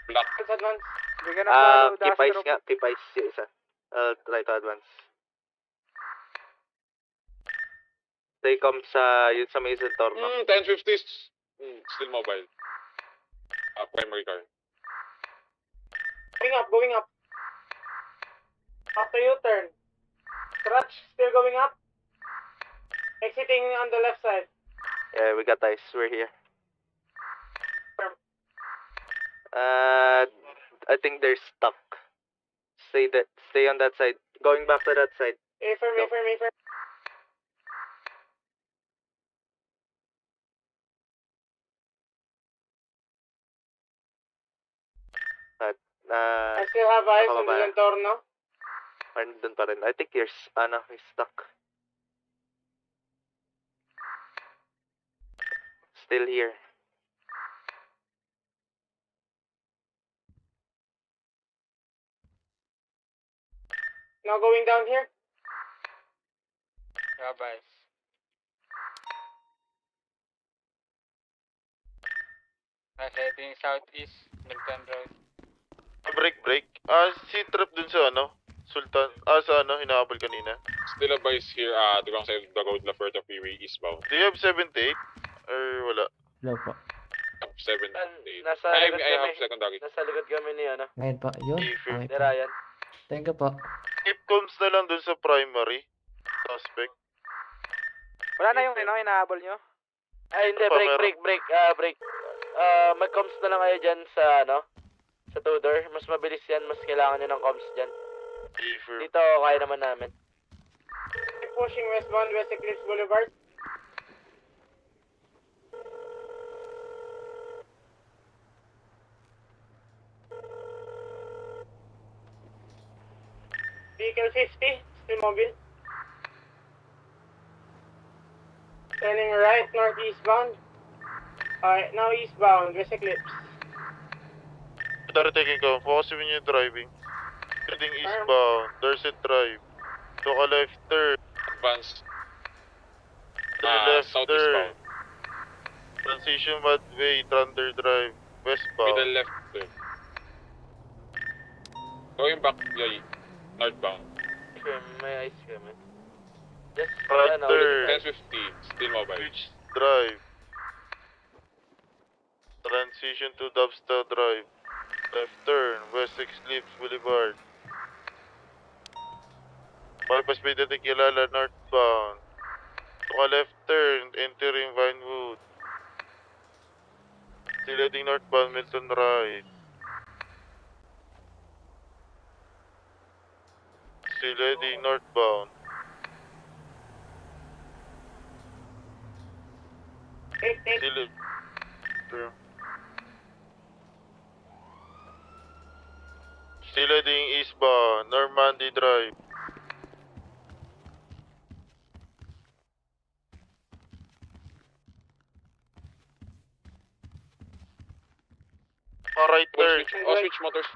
Block. Let's advance. We're gonna follow the Keep ice Astro. nga. Keep ice yung isa. Try to advance. Stay calm yun sa Mason Torno. 1050s. Still mobile. Primary car. Going up. After U-turn. Scratch, still going up. Exiting on the left side. Yeah, we got ice. We're here. I think they're stuck. Stay on that side. Going back to that side. Affirm. still have eyes on the Lentorno. Nandun pa rin. I think you're stuck. Still here. Now going down here. Gabay. Heading southeast, Milton Road. Break. Si Trap dun sa Sultan. Sa hinahabol kanina. Still a vice here, the wrong side of the road, Laferta Freeway, eastbound. Do you have 78? Or wala? Wala po. 7, 8. Nasa I likod have kami. secondary. Nasa likod kami ni Ngayon po, yun. Okay. ni Ryan. Thank you po. Keep comms na lang dun sa primary. Suspect. Wala na yung hinahabol nyo? Ay, hindi. Break. Mag-comms na lang kayo dyan sa, sa Tudor. Mas mabilis yan. Mas kailangan nyo ng comms dyan. Dito, kaya naman namin. Pushing westbound, West Eclipse Boulevard. Vehicle 50, still mobile. Turning right, northeastbound. Alright, now eastbound, West Eclipse. Taking ko. Focus when you're driving. Heading eastbound. Dorset Drive. To ka left turn. Advance. To left Southeastbound. turn. Transition Madway, Thunder Drive. Westbound. Middle left turn. Going back, Yoy. Northbound. May ice kami. Just, Right turn. 1050, still mobile. Beach Drive. Transition to Dubstar Drive. Left turn, West Eclipse Boulevard. Bypass may dating kilala, northbound. Tuka left turn, entering Vinewood. Still heading northbound, Milton right. Still heading northbound. Still Still heading eastbound, Normandy Drive. Right turn. Switch motors.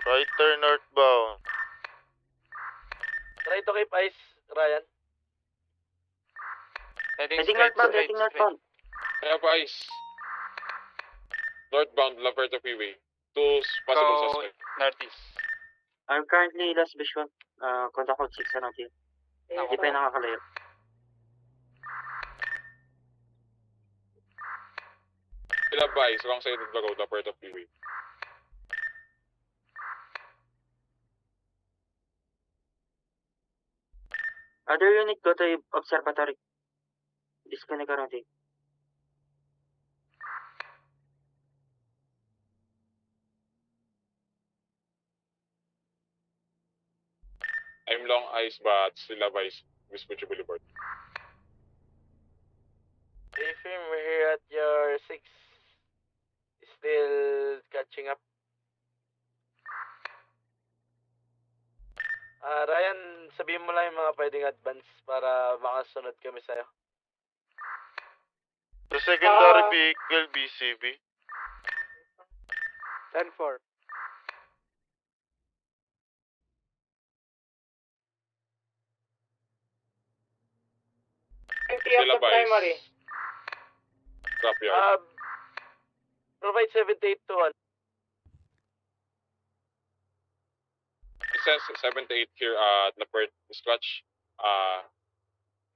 Right turn northbound. Try to keep ice, Ryan. Heading northbound. I have ice. Northbound, Laferta Freeway. Two possible suspects. Northeast. I'm currently lost visual. Contact code 6 around here. Hindi pa yung nakakalayo. Still have ice, wrong side of the road, Laferta Freeway. Other unit, go to observatory. Disconnect around here. I'm long ice, but still have ice. Vespucci Boulevard. Affirm, we're here at your 6. Still catching up. Ryan, sabihin mo lang yung mga pwedeng advance para makasunod kami sa'yo. The secondary vehicle, BCB. 10-4. Still have primary. ice. Scrapyard. Provide 78 to 1. It says 78 here at Laferta Scratch.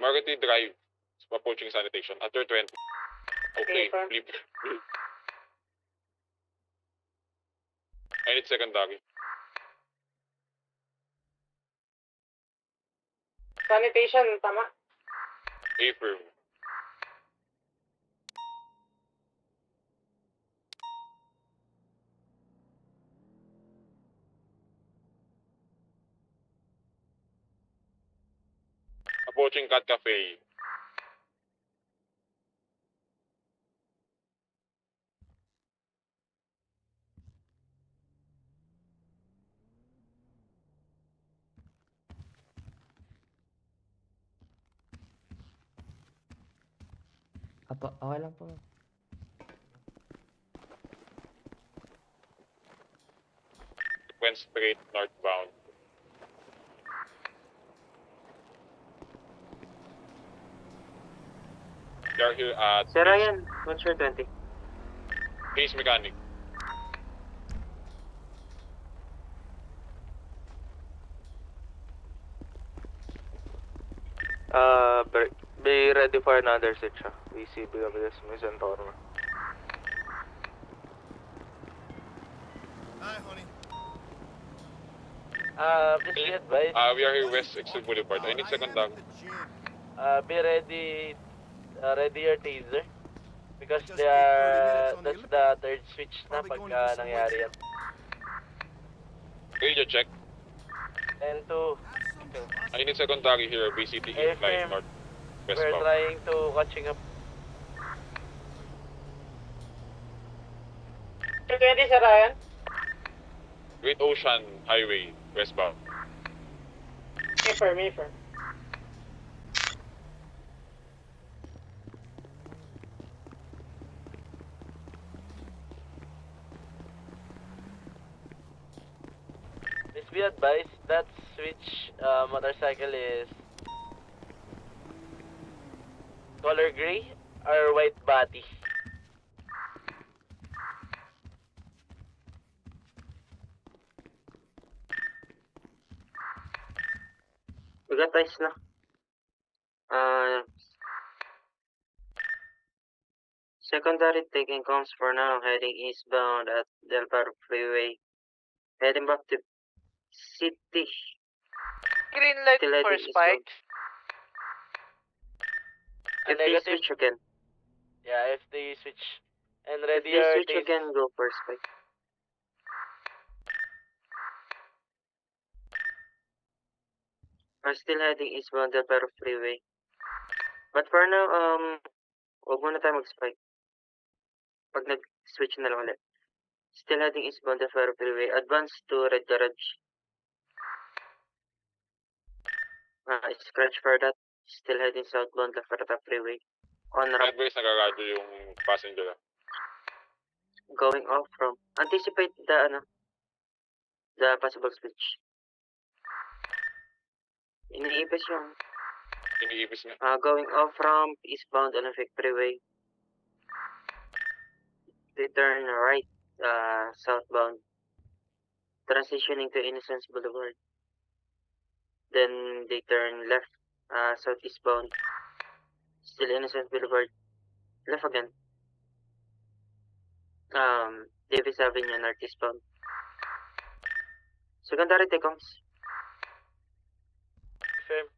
Margaret Drive. Approaching sanitation. After 20. Okay, confirm. flip. I need secondary. Sanitation, tama? Affirm. Approaching Cat Cafe. Apo, okay lang po. Went straight northbound. We are here at Sir Ryan, what's your 20? Case Mechanic. Be ready for another switch, ha? VCB of this Mission Torma. Please be advised. We are here west exit Boulevard. I need second dog. Be ready, ready your taser. Because that's the third switch na pagka nangyari yan. Radio check. And to, I need second dog here, BCT incline north we're westbound. trying to catching up. 20, Sir Ryan. Great Ocean Highway westbound. Affirm. Please be advised that switch motorcycle is color gray or white body. Guys na. Secondary taking comms for now, heading eastbound at Del Perro Freeway. Heading back to City. Green light Still for heading spikes. If they switch again. Yeah, if they switch. And ready if they switch again, go for spike. I'm still heading eastbound Del Perro Freeway. But for now, wag muna tayo mag-spike. Pag nag-switch na lang ulit. Still heading eastbound Del Perro Freeway. Advance to Red Garage. Scratch for that. Still heading southbound Del Perro Freeway. On ramp. Advice nagaradyo yung passenger. Going off from. Anticipate the possible switch. Iniipis yung. Iniipis nga. Going off from eastbound Olympic Freeway. They turn right, southbound. Transitioning to Innocence Boulevard. Then they turn left, southeastbound. Still Innocence Boulevard. Left again. Davis Avenue, northeastbound. Secondary takeoffs. Firm.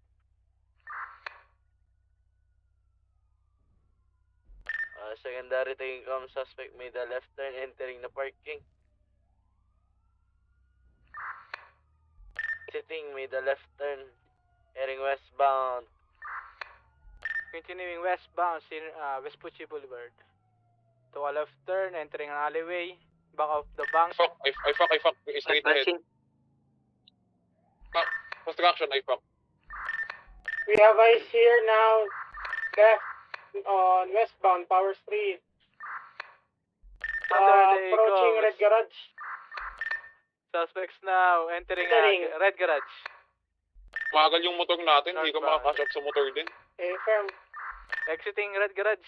Secondary taking comms, suspect made a left turn entering the parking. Sitting made a left turn heading westbound. Continuing westbound, Vespucci Boulevard. To a left turn, entering an alleyway. Back of the bank. I fuck. Straight ahead. Construction, I fuck. We have eyes here now. Left on westbound Power Street. Approaching Red Garage. Suspects now entering Red Garage. Magal yung motor natin, hindi ka makakash up sa motor din. Firm. Exiting Red Garage.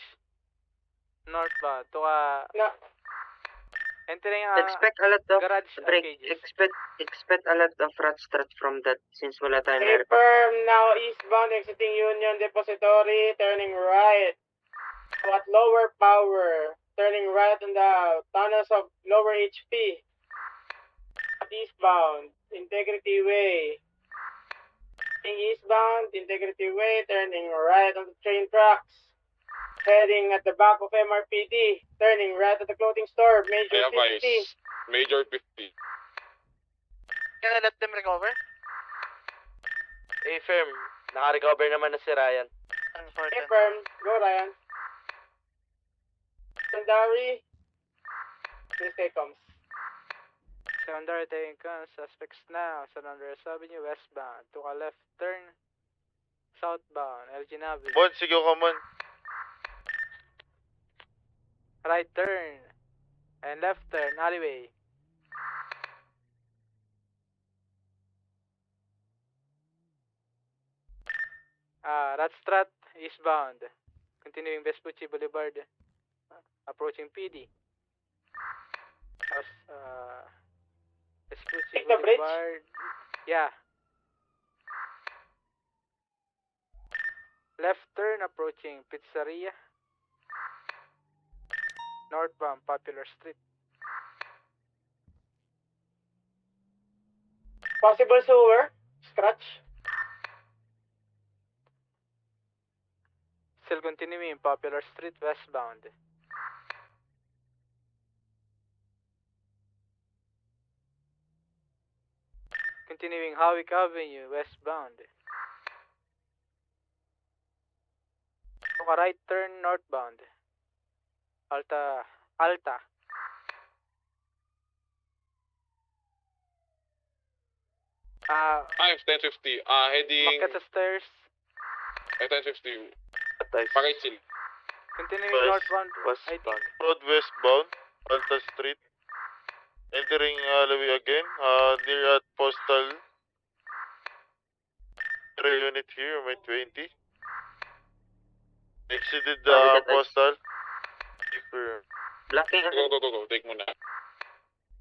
Northbound to entering Expect a lot of garage break. arcades. Expect a lot of rat strat from that since wala tayong meron. Firm now eastbound exiting Union Depository, turning right. At lower power, turning right on the tunnels of lower HP. At eastbound, Integrity Way. Eastbound, Integrity Way, turning right on the train tracks. Heading at the back of MRPD, turning right at the clothing store, Major 50. Major 50. Can I let them recover? Firm. Naka-recover naman na si Ryan. Firm. Go, Ryan. Secondary. Please take comms. Secondary taking comms. Suspects now. San Andres Avenue, westbound. To a left turn. Southbound. Elgin Avenue. Bon, sige ka man. Right turn. And left turn, alleyway. Ratstrat, eastbound. Continuing Vespucci Boulevard. Approaching PD. Vespucci Take the bridge? Boulevard. Yeah. Left turn, approaching Pizzeria. Northbound, Popular Street. Possible sewer? Scratch? Still continuing Popular Street, westbound. Continuing Howick Avenue, westbound. Right turn, northbound. Alta. Times 1050. Heading Makata Stairs. 1050. Pakaisil. Continuing West- northbound, I think. Road westbound, Alta Street. Entering alleyway again, near at Postal. Unit here, may 20. Exited the Copy that, Postal. Safer. Blocking Go. Take mo na.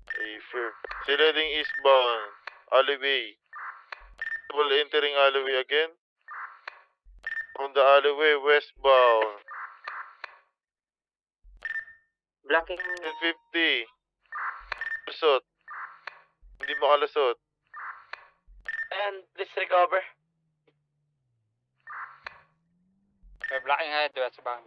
Safer. Still heading eastbound, alleyway. Double entering alleyway again. From the alleyway, westbound. Blocking 1050. Lusot. Hindi makalusot. And please recover. May blocking ahead, westbound.